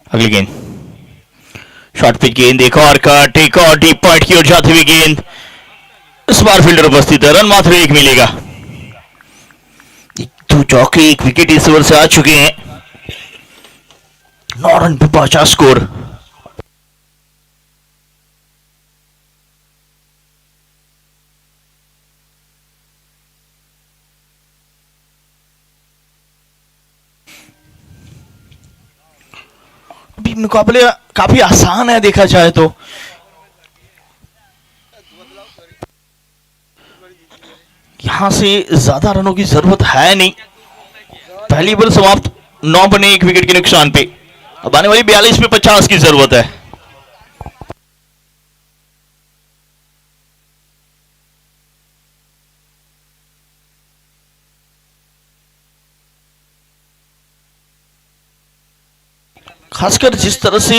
अगली गेंद शॉर्ट पिच गेंद, एक और कट, एक और डीप पॉइंट की ओर जाती हुई गेंद। इस बार फील्डर उपस्थित है, रन मात्र एक मिलेगा। दो चौके, एक विकेट इस ओवर से आ चुके हैं। 9 रन पे पहुंचा स्कोर। अभी मुकाबले काफी आसान है देखा जाए तो। यहां से ज्यादा रनों की जरूरत है नहीं। पहली बॉल समाप्त, 9 बने 1 विकेट के नुकसान पे। अब आने वाली 42 पे 50 की जरूरत है। खासकर जिस तरह से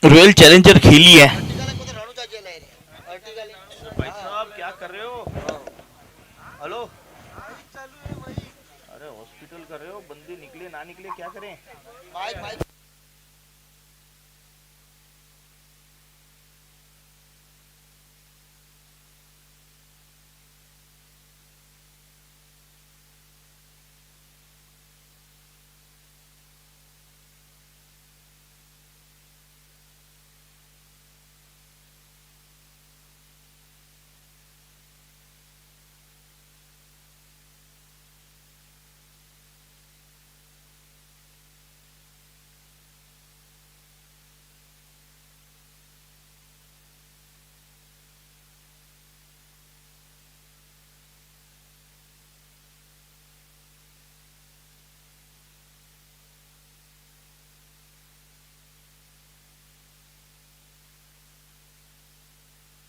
रॉयल चैलेंजर खेली है। भाई साहब क्या कर रहे हो? हेलो, अरे हॉस्पिटल कर रहे हो, बंदे निकले ना निकले क्या करें?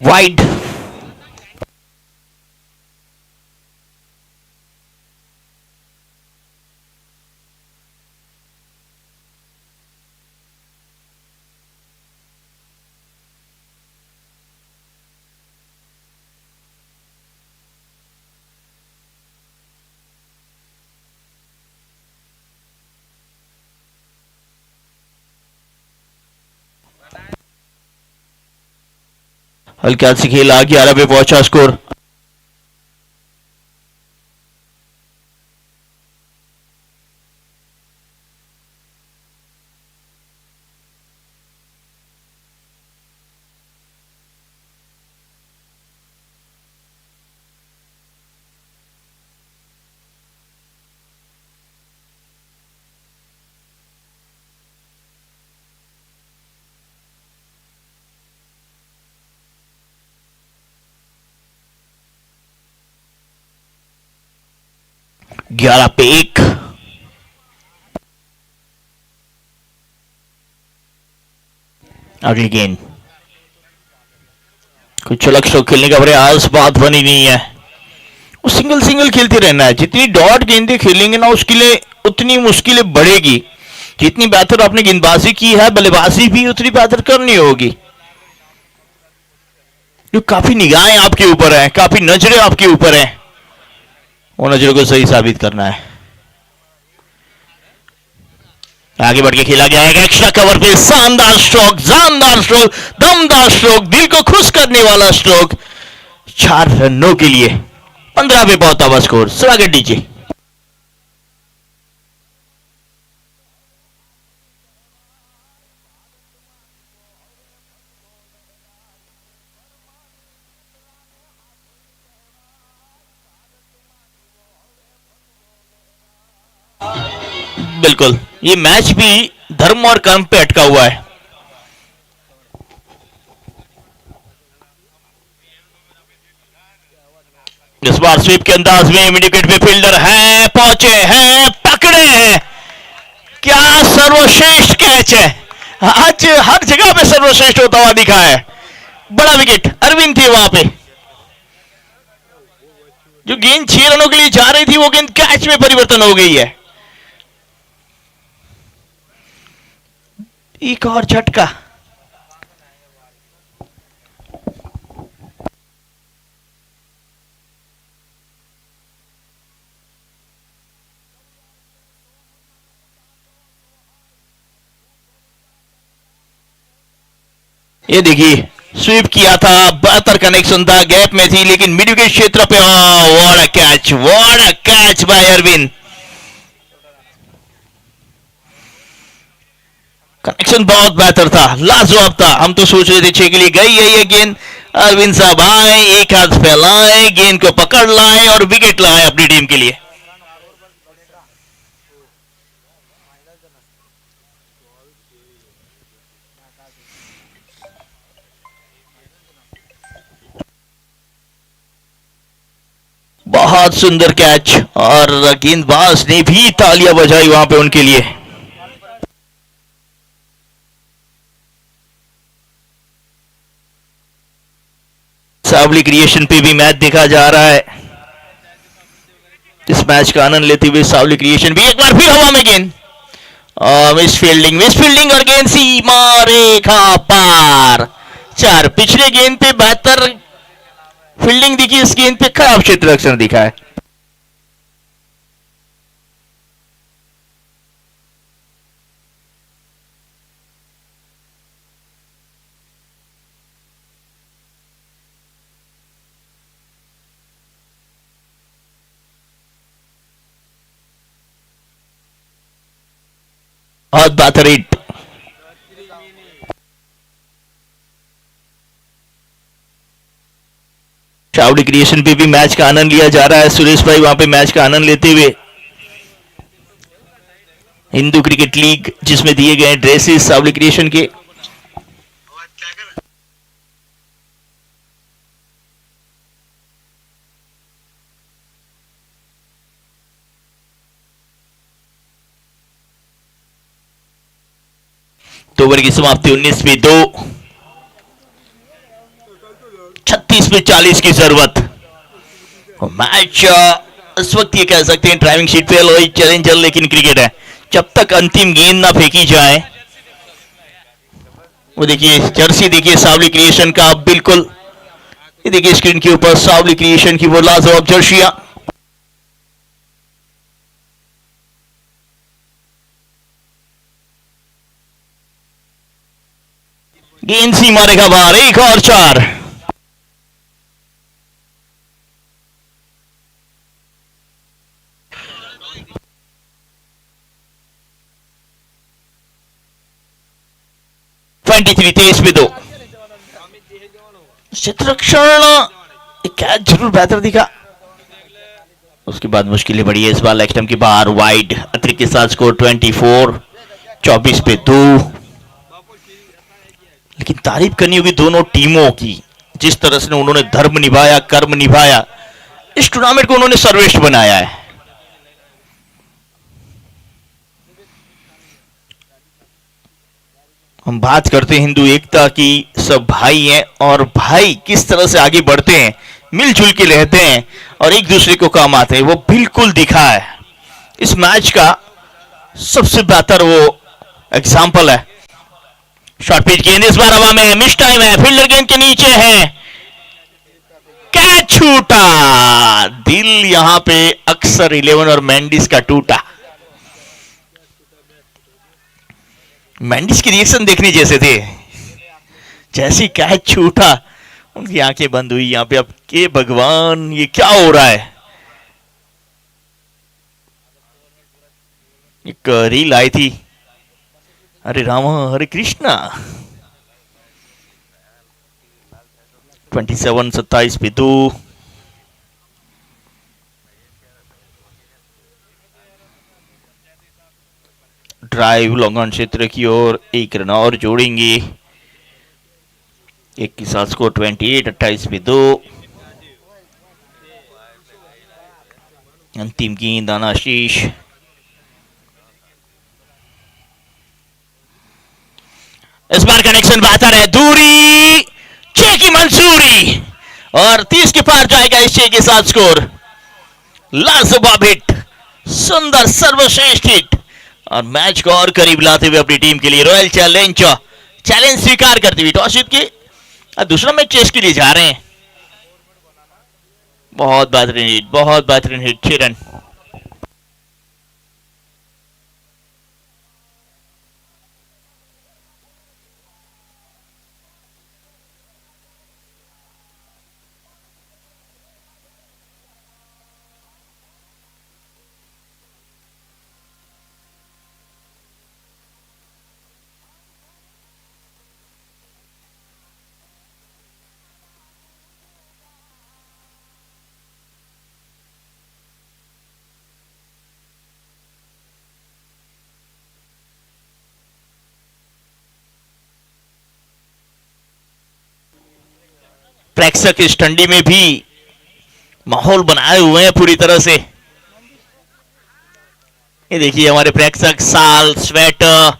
वाइड। हल्के हाथ से खेला, 11 पे पहुंचा स्कोर। 11 पे 1। अगली गेंद, कुछ अलग स्ट्रोक खेलने का प्रयास, बात बनी नहीं है। वो सिंगल सिंगल खेलते रहना है। जितनी डॉट गेंदें खेलेंगे ना उसके लिए उतनी मुश्किलें बढ़ेगी। जितनी बेहतर आपने गेंदबाजी की है, बल्लेबाजी भी उतनी बेहतर करनी होगी। जो काफी निगाहें आपके ऊपर हैं, काफी नजरें आपके ऊपर हैं, वो नजरों को सही साबित करना है। आगे बढ़ के खेला गया है एक्स्ट्रा कवर पे, शानदार स्ट्रोक, जानदार स्ट्रोक, दमदार स्ट्रोक, दिल को खुश करने वाला स्ट्रोक। 4 रनों के लिए 15 पे पहुंचा हुआ स्कोर। स्वागत डीजे। बिल्कुल, ये मैच भी धर्म और कर्म पे अटका हुआ है। इस बार स्वीप के अंदाज में मिड विकेट पे फील्डर है, पहुंचे हैं, पकड़े हैं। क्या सर्वश्रेष्ठ कैच है। आज हर जगह पे सर्वश्रेष्ठ होता हुआ दिखा है। बड़ा विकेट, अरविंद थे वहां पे। जो गेंद 6 रनों के लिए जा रही थी वो गेंद कैच में परिवर्तन हो गई है। एक और झटका। ये देखिए, स्वीप किया था, बेहतर कनेक्शन था, गैप में थी, लेकिन मिड विकेट क्षेत्र पे what a catch, what a catch by Arvind. Connection बहुत बेहतर था, लाजवाब था। हम तो सोच रहे थे 6 के लिए गई है ये गेंद। अरविंद साहब आए, एक हाथ फैलाए, गेंद को पकड़ लाए और विकेट लाए अपनी टीम के लिए। बहुत सुंदर कैच, और गेंदबाज ने भी तालियां बजाई वहां पे उनके लिए। सावली क्रिएशन पे भी मैच देखा जा रहा है। इस मैच का आनंद लेते हुए सावली क्रिएशन भी एक बार फिर हवा में गेंद, मिस फील्डिंग और गेंद सीमा रेखा पार। 4। पिछले गेंद पे बेहतर फील्डिंग दिखी, इस गेंद पे खराब क्षेत्र रक्षण दिखा है। बहुत बेहतर हिट। सावली क्रिएशन पे भी मैच का आनंद लिया जा रहा है। सुरेश भाई वहां पे मैच का आनंद लेते हुए। हिंदू क्रिकेट लीग जिसमें दिए गए ड्रेसेस सावली क्रिएशन के। तो ओवर की समाप्ति 19 पे 2, 36 पे 40 की जरूरत। मैच इस वक्त ये कह सकते हैं ड्राइविंग शीट पे लोई चैलेंजर, लेकिन क्रिकेट है। जब तक अंतिम गेंद ना फेंकी जाए। वो देखिए जर्सी, देखिए सावली क्रिएशन का, बिल्कुल ये देखिए स्क्रीन के ऊपर सावली क्रिएशन की वो लाजवाब जर्सियां। गेंद सी मारेगा बाहर, 1 और 4। तेईस पे 2। क्षेत्ररक्षण कैच जरूर बेहतर दिखा, उसके बाद मुश्किलें बढ़ी है। इस बार लेग स्टंप के बाहर वाइड, अतिरिक्त के साथ स्कोर 24, 24 पे 2। लेकिन तारीफ करनी होगी दोनों टीमों की, जिस तरह से उन्होंने धर्म निभाया, कर्म निभाया, इस टूर्नामेंट को उन्होंने सर्वश्रेष्ठ बनाया है। हम बात करते हैं हिंदू एकता की, सब भाई हैं और भाई किस तरह से आगे बढ़ते हैं, मिलजुल के रहते हैं और एक दूसरे को काम आते हैं, वो बिल्कुल दिखा है इस मैच का सबसे बेहतर वो एग्जाम्पल है। शॉर्ट पिच गेंद इस बार हवा में, मिस टाइम है, फील्डर गेंद के नीचे है, कैच छूटा। दिल यहां पे अक्सर 11 और मैंडिस का टूटा। मैंडिस की रिएक्शन देखने जैसे थे, जैसी कैच छूटा उनकी आंखें बंद हुई यहां पे। अब के भगवान ये क्या हो रहा है। एक रील आई थी, हरे राम हरे कृष्णा, 27-27 पे 2। ड्राइव लॉन्ग ऑन क्षेत्र की ओर, एक रन और जोड़ेंगे। एक के साथ स्कोर 28-28 पे 2। अंतिम गेंद आशीष, इस बार कनेक्शन बेहतर है, दूरी 6 की मंजूरी और 30 के पार जाएगा इस 6 के साथ स्कोर। लाजवाब हिट, सुंदर सर्वश्रेष्ठ हिट और मैच को और करीब लाते हुए अपनी टीम के लिए रॉयल चैलेंज स्वीकार करते हुए टॉस जीत के दूसरा मैच चेस के लिए जा रहे हैं। बहुत बेहतरीन हिट, बहुत बेहतरीन हिट, 6 रन। प्रेक्षक इस ठंडी में भी माहौल बनाए हुए हैं पूरी तरह से। ये देखिए हमारे प्रेक्षक साल, स्वेटर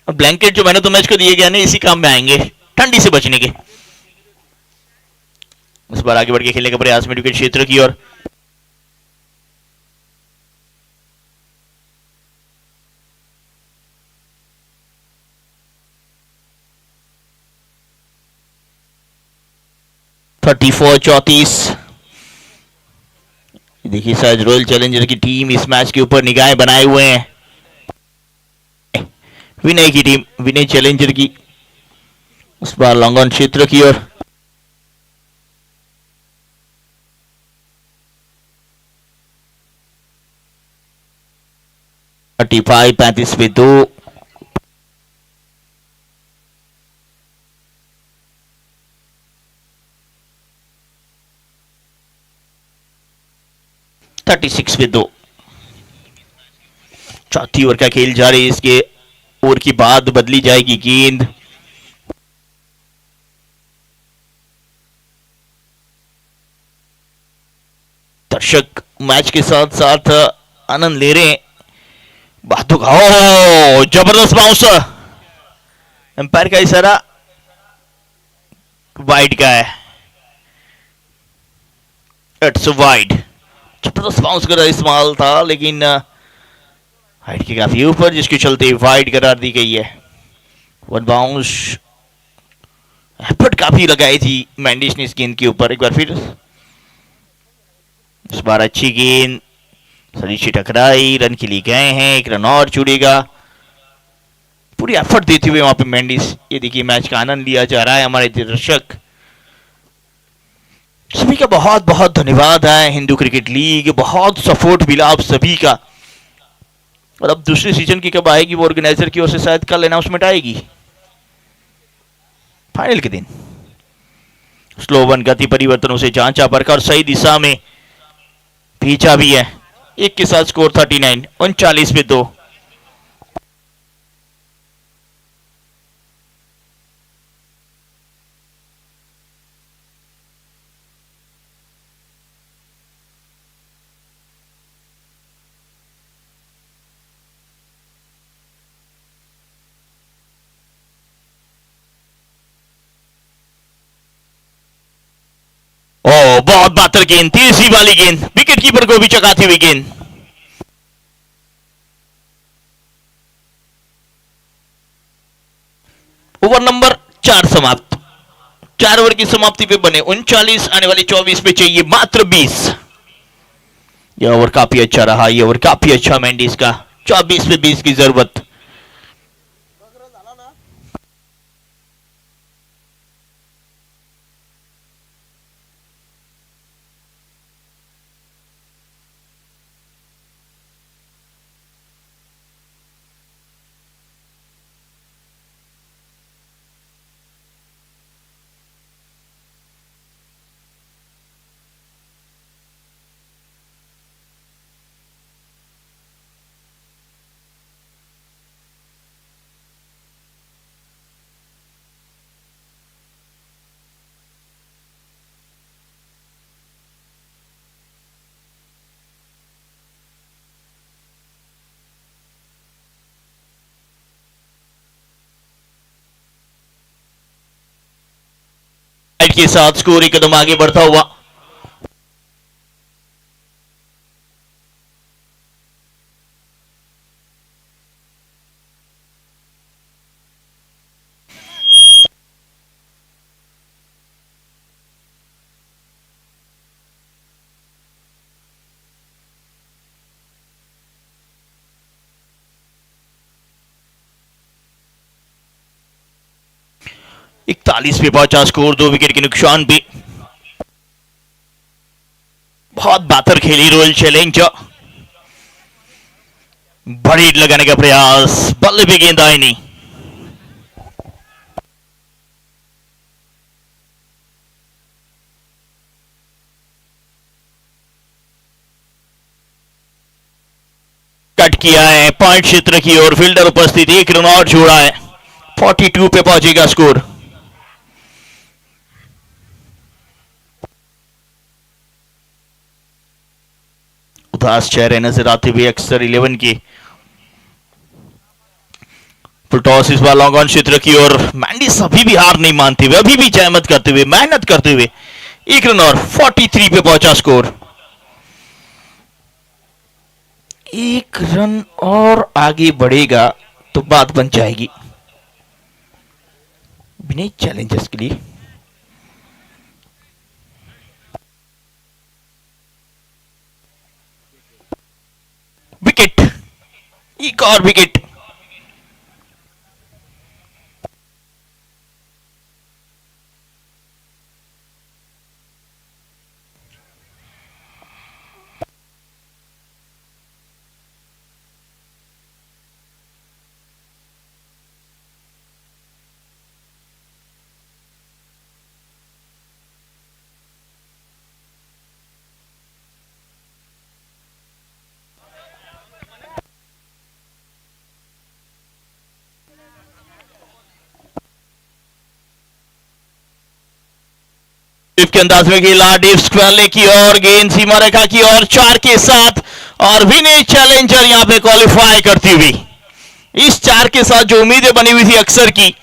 और ब्लैंकेट जो मैंने तो मैच को दिए गया ना, इसी काम में आएंगे ठंडी से बचने के। इस बार आगे बढ़ के खेलने का प्रयास में विकेट क्षेत्र की ओर। थर्टी 34। देखिए शायद रॉयल चैलेंजर की टीम इस मैच के ऊपर निगाहें बनाए हुए हैं। विनय की टीम, विनय चैलेंजर की, इस बार लॉन्ग ऑन क्षेत्र की ओर। थर्टी 35 पे 2। थर्टी 36 पे 2। चौथी ओवर का खेल जारी, इसके ओवर की बाद बदली जाएगी गेंद। दर्शक मैच के साथ साथ आनंद ले रहे हैं। बातों का जबरदस्त बाउंसर, एम्पायर का इशारा वाइड का है, इट्स वाइड। जबरदस्त बाउंस का इस्तेमाल था लेकिन हाइट के काफी ऊपर, जिसके चलते वाइड करार दी गई है। वन बाउंस, एफर्ट काफी लगाई थी मैंडिस ने इस गेंद के ऊपर। एक बार फिर इस बार अच्छी गेंद, शरीर से टकराई, रन के लिए गए हैं, एक रन और जुड़ेगा। पूरी एफर्ट देते हुए वहां पे मैंडिस। ये देखिए मैच का आनंद लिया जा रहा है। हमारे दर्शक सभी का बहुत बहुत धन्यवाद है। हिंदू क्रिकेट लीग बहुत सपोर्ट मिला आप सभी का। और अब दूसरे सीजन की कब आएगी वो ऑर्गेनाइजर की ओर से शायद कल अनाउंसमेंट आएगी फाइनल के दिन। स्लो वन गति परिवर्तनों से जांचा परखा और सही दिशा में भेजा भी है। एक के साथ स्कोर 39 पे 2। बहुत बेहतर गेंद, तेजी वाली गेंद, विकेट कीपर को भी चकाती हुई गेंद। ओवर नंबर 4 समाप्त। 4 ओवर की समाप्ति पे बने 39, आने वाली 24 पे चाहिए मात्र 20। यह ओवर काफी अच्छा रहा, यह ओवर काफी अच्छा मैंडीज का। 24 पे 20 की जरूरत। के साथ स्कोर एक कदम आगे बढ़ता हुआ। इकतालीस पे पहुंचा स्कोर, 2 विकेट के नुकसान पे। बहुत बेहतर खेली रॉयल चैलेंजर। बड़ी हिट लगाने का प्रयास, बल्ले पे गेंद आई नहीं। कट किया है पॉइंट क्षेत्र की ओर, फील्डर उपस्थित, 1 रन और जोड़ा है। 42 पे पहुंचेगा स्कोर। उदास चेहरे नजर आते हुए अक्सर 11 के। टॉस इस बार लॉन्ग ऑन क्षेत्र की ओर। मैंडीज अभी भी हार नहीं मानते हुए, अभी भी जहमत करते हुए, मेहनत करते हुए, 1 रन और 43 पे पहुंचा स्कोर। 1 रन और आगे बढ़ेगा तो बात बन जाएगी विनय चैलेंजर्स के लिए। विकेट, एक और विकेट। के अंदाज में खेला, डीप स्क्वाले की ओर, गेंद सीमा रेखा की ओर, 4 के साथ, और विनय चैलेंजर यहां पे क्वालिफाई करती हुई। इस 4 के साथ जो उम्मीदें बनी हुई थी अक्सर की,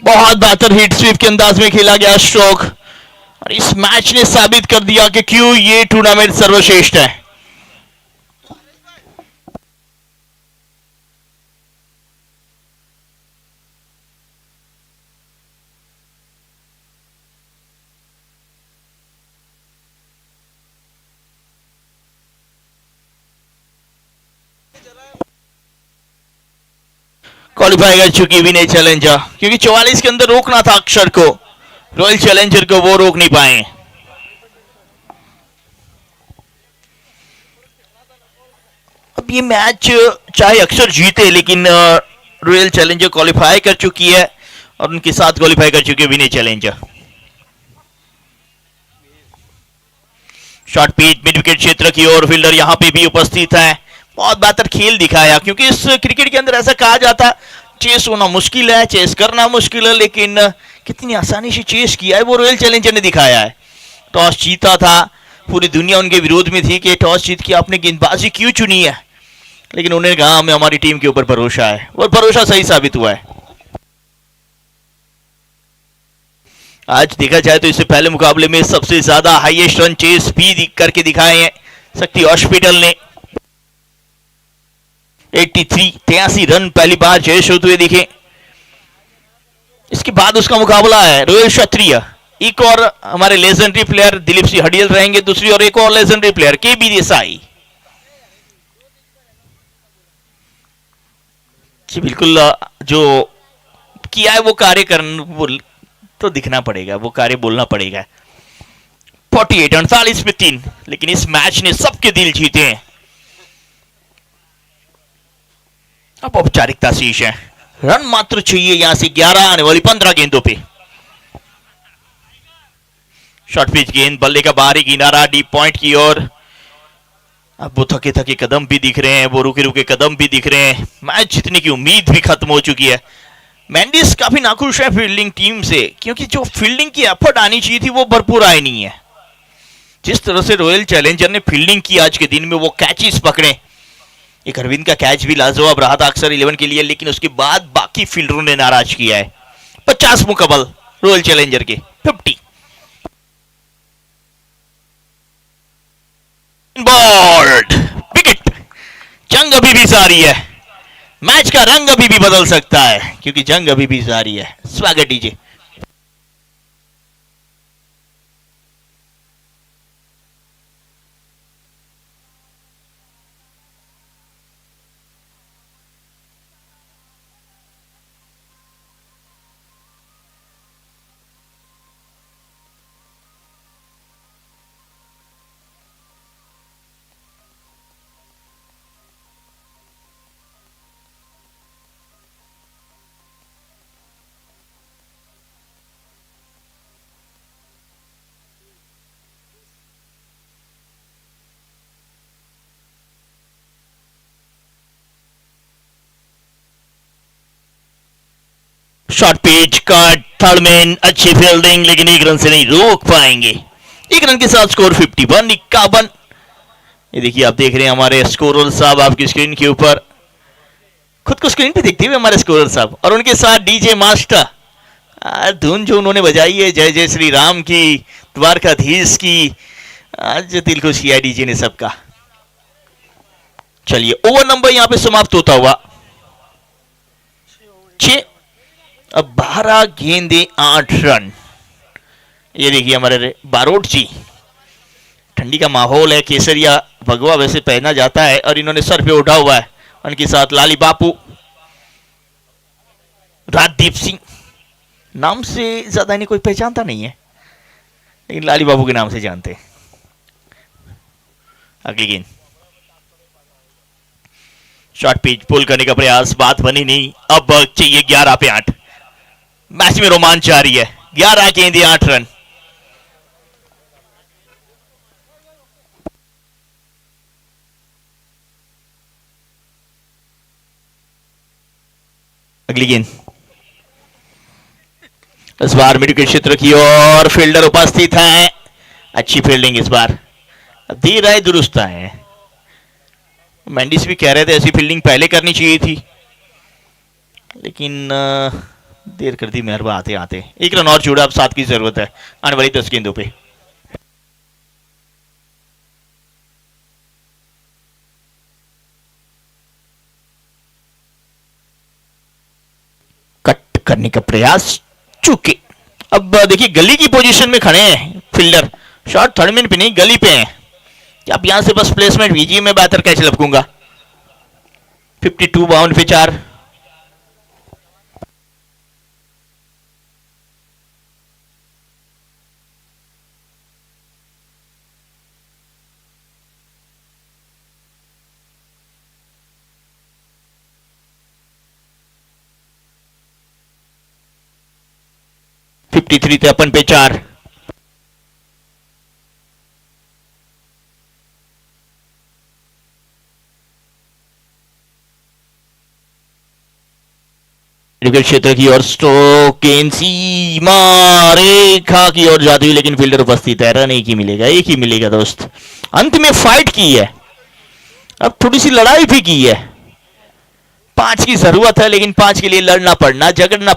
बहुत बेहतर हिट स्वीप के अंदाज में खेला गया स्ट्रोक, और इस मैच ने साबित कर दिया कि क्यों ये टूर्नामेंट सर्वश्रेष्ठ है। क्वालिफाई कर चुकी विनय चैलेंजर, क्योंकि 44 के अंदर रोकना था अक्षर को, रॉयल चैलेंजर को वो रोक नहीं पाए। अब ये मैच चाहे अक्षर जीते, लेकिन रॉयल चैलेंजर क्वालिफाई कर चुकी है, और उनके साथ क्वालिफाई कर चुकी है Vinay challenger. Short pitch mid wicket क्षेत्र की ओर, फील्डर यहां पे भी उपस्थित है। बहुत बेहतर खेल दिखाया, क्योंकि इस क्रिकेट के अंदर ऐसा कहा जाता है चेस होना मुश्किल है, चेस करना मुश्किल है, लेकिन कितनी आसानी से चेस किया है वो रॉयल चैलेंजर ने दिखाया है। टॉस जीता था, पूरी दुनिया उनके विरोध में थी कि टॉस जीत के आपने गेंदबाजी क्यों चुनी है, लेकिन उन्होंने कहा हमें हमारी टीम के ऊपर भरोसा है, और भरोसा सही साबित हुआ है। आज देखा जाए तो इससे पहले मुकाबले में सबसे ज्यादा हाईएस्ट रन चेस भी करके दिखाए हैं शक्ति हॉस्पिटल ने। 83 रन पहली बार चेस होते हुए दिखे। इसके बाद उसका मुकाबला है रोहित क्षत्रिय, एक और हमारे लेजेंडरी प्लेयर दिलीप सिंह हडियल रहेंगे, दूसरी और एक और लेजेंडरी प्लेयर के बी देसाई। जी बिल्कुल, जो किया है वो कार्य करना तो दिखना पड़ेगा, वो कार्य बोलना पड़ेगा। 48 पे 3, लेकिन इस मैच ने सबके दिल जीते हैं। अब औपचारिकता शेष है, रन मात्र चाहिए यहां से 11 आने वाली 15 गेंदों पे। शॉर्ट पिच गेंद, बल्ले का बाहरी किनारा डीप पॉइंट की ओर। अब वो थके थके कदम भी दिख रहे हैं, वो रुके रुके कदम भी दिख रहे हैं। मैच जीतने की उम्मीद भी खत्म हो चुकी है। मेंडिस काफी नाखुश है फील्डिंग टीम से, क्योंकि जो फील्डिंग की एफर्ट आनी चाहिए थी वो भरपूर आई नहीं है। जिस तरह से रॉयल चैलेंजर ने फील्डिंग की आज के दिन में, वो कैचेस पकड़े। एक अरविंद का कैच भी लाजवाब रहा था अक्सर 11 के लिए, लेकिन उसके बाद बाकी फील्डरों ने नाराज किया है। 50 मुकाबल रॉयल चैलेंजर के 50 बॉल्ड विकेट। जंग अभी भी जारी है, मैच का रंग अभी भी बदल सकता है, क्योंकि जंग अभी भी जारी है। स्वागत DJ. Short pitch cut, third man अच्छी फील्डिंग, लेकिन एक रन से नहीं रोक पाएंगे। एक रन के साथ स्कोर 51। ये देखिए, आप देख रहे हैं हमारे स्कोरर साहब आपकी स्क्रीन के ऊपर, खुद को स्क्रीन पे देखते हुए हमारे स्कोरर साहब, और उनके साथ डीजे मास्टर। धुन जो उन्होंने बजाई है जय जय श्री राम की, द्वारकाधीश की, आज दिल खुश किया डीजे ने सबका। चलिए, ओवर नंबर यहां पे समाप्त होता हुआ 6। अब 12 गेंदे 8 रन। ये देखिए हमारे बारोट जी, ठंडी का माहौल है, केसरिया भगवा वैसे पहना जाता है और इन्होंने सर पे उठा हुआ है। उनके साथ लाली बापू, राजदीप सिंह, नाम से ज्यादा इन्हें कोई पहचानता नहीं है, लेकिन लाली बाबू के नाम से जानते हैं। अगली गेंद, शॉर्ट पिच, पुल करने का प्रयास, बात बनी नहीं। अब चाहिए 11 पे 8। मैच में रोमांच जारी है। 11 गेंदे 8 रन। अगली गेंद, इस बार मिड विकेट क्षेत्र की ओर फील्डर उपस्थित है। अच्छी फील्डिंग इस बार, दे रहा है, दुरुस्त है। मेंडिस भी कह रहे थे ऐसी फील्डिंग पहले करनी चाहिए थी, लेकिन देर कर दी मेहरबा आते आते। एक रन और जुड़ा, अब 7 की जरूरत है आने वाली 10 गेंदों पे। कट करने का प्रयास, चूके। अब देखिए गली की पोजीशन में खड़े हैं फील्डर, शॉट थर्ड मैन पे नहीं गली पे हैं। अब यहां से बस प्लेसमेंट कीजिए, मैं बेहतर कैच लपकूंगा। 52 बाउंड पे 4।53 पे 4। विकेट क्षेत्र की ओर स्ट्रोक, गेंद सीमा रेखा की ओर जाती हुई, लेकिन फील्डर उपस्थित है। रन एक ही मिलेगा, एक ही मिलेगा दोस्त। अंत में फाइट की है, अब थोड़ी सी लड़ाई भी की है, 5 की जरूरत है, लेकिन 5 के लिए लड़ना पड़ना, झगड़ना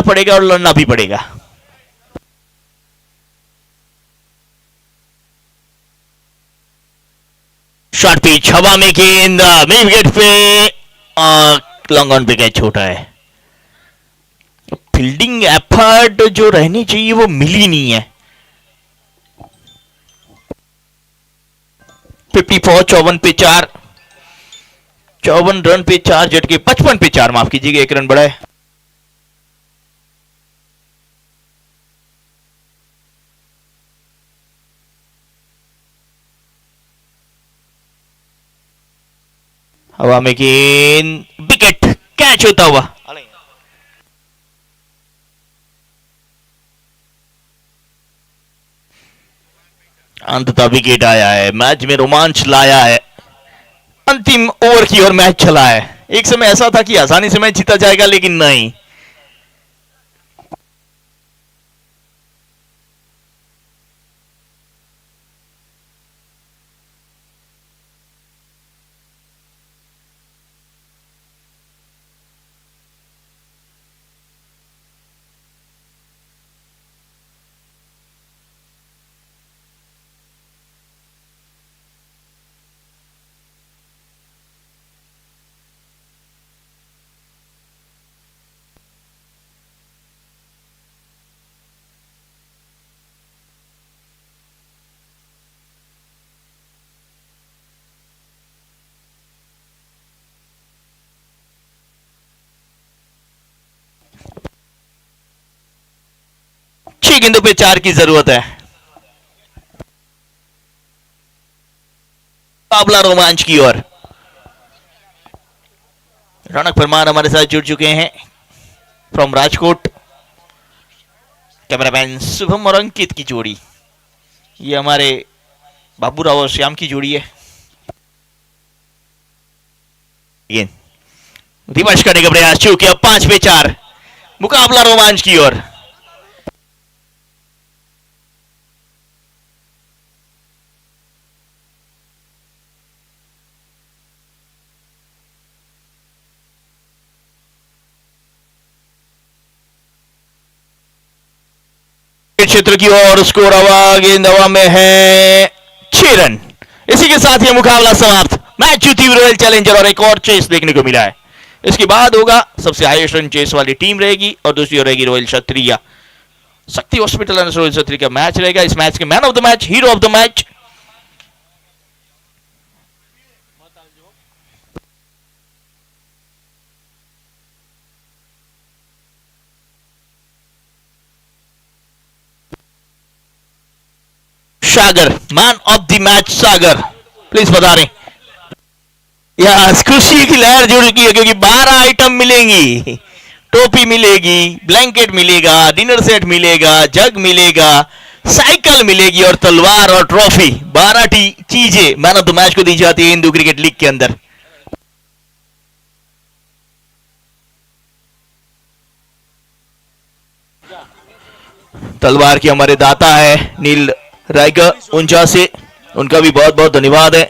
पड़ेगा और लड़ना भी पड़ेगा। शॉर्ट पिच, हवा में गेंद, मिड विकेट पे, लॉन्ग ऑन पे कैच छोटा है। फील्डिंग एफर्ट जो रहनी चाहिए वो मिली नहीं है। 54, 54 पे 4, 54 रन पे 4 झटके, 55 पे 4, माफ कीजिएगा 1 रन बढ़ा है। हवा में गेंद, विकेट, कैच होता हुआ। अंततः विकेट आया है, मैच में रोमांच लाया है, अंतिम ओवर की ओर मैच चला है। एक समय ऐसा था कि आसानी से मैच जीता जाएगा, लेकिन नहीं। छह गेंदों पे 4 की जरूरत है। मुकाबला रोमांच की ओर। रौनक परमार हमारे साथ जुड़ चुके हैं फ्रॉम राजकोट। कैमरामैन शुभम और अंकित की जोड़ी, ये हमारे बाबूराव और श्याम की जोड़ी है। रिवर्स करने का प्रयास, चूंकि अब 5 पे 4, मुकाबला रोमांच की ओर। क्षेत्र की ओर स्कोर हवा, गेंद हवा में है, 6 रन। इसी के साथ ये मुकाबला समाप्त। मैच जीती हुई रॉयल चैलेंजर और एक और चेस देखने को मिला है। इसके बाद होगा सबसे हाईएस्ट रन चेस वाली टीम रहेगी और दूसरी ओर रहेगी रॉयल क्षत्रिय। शक्ति हॉस्पिटल एंड रॉयल क्षत्रिय का मैच रहेगा। इस मैच के man of the match, hero of the match Sagar. Man of the match Sagar, please बता रहे। यस, खुशी की लहर जुड़ चुकी है क्योंकि 12 आइटम मिलेंगी। टोपी मिलेगी, ब्लैंकेट मिलेगा, डिनर सेट मिलेगा, जग मिलेगा, साइकिल मिलेगी और तलवार और ट्रॉफी। 12 चीजें मैन ऑफ द मैच को दी जाती है हिंदू क्रिकेट लीग के अंदर। तलवार की हमारे दाता है नील रायकर उंचा से, उनका भी बहुत बहुत धन्यवाद है।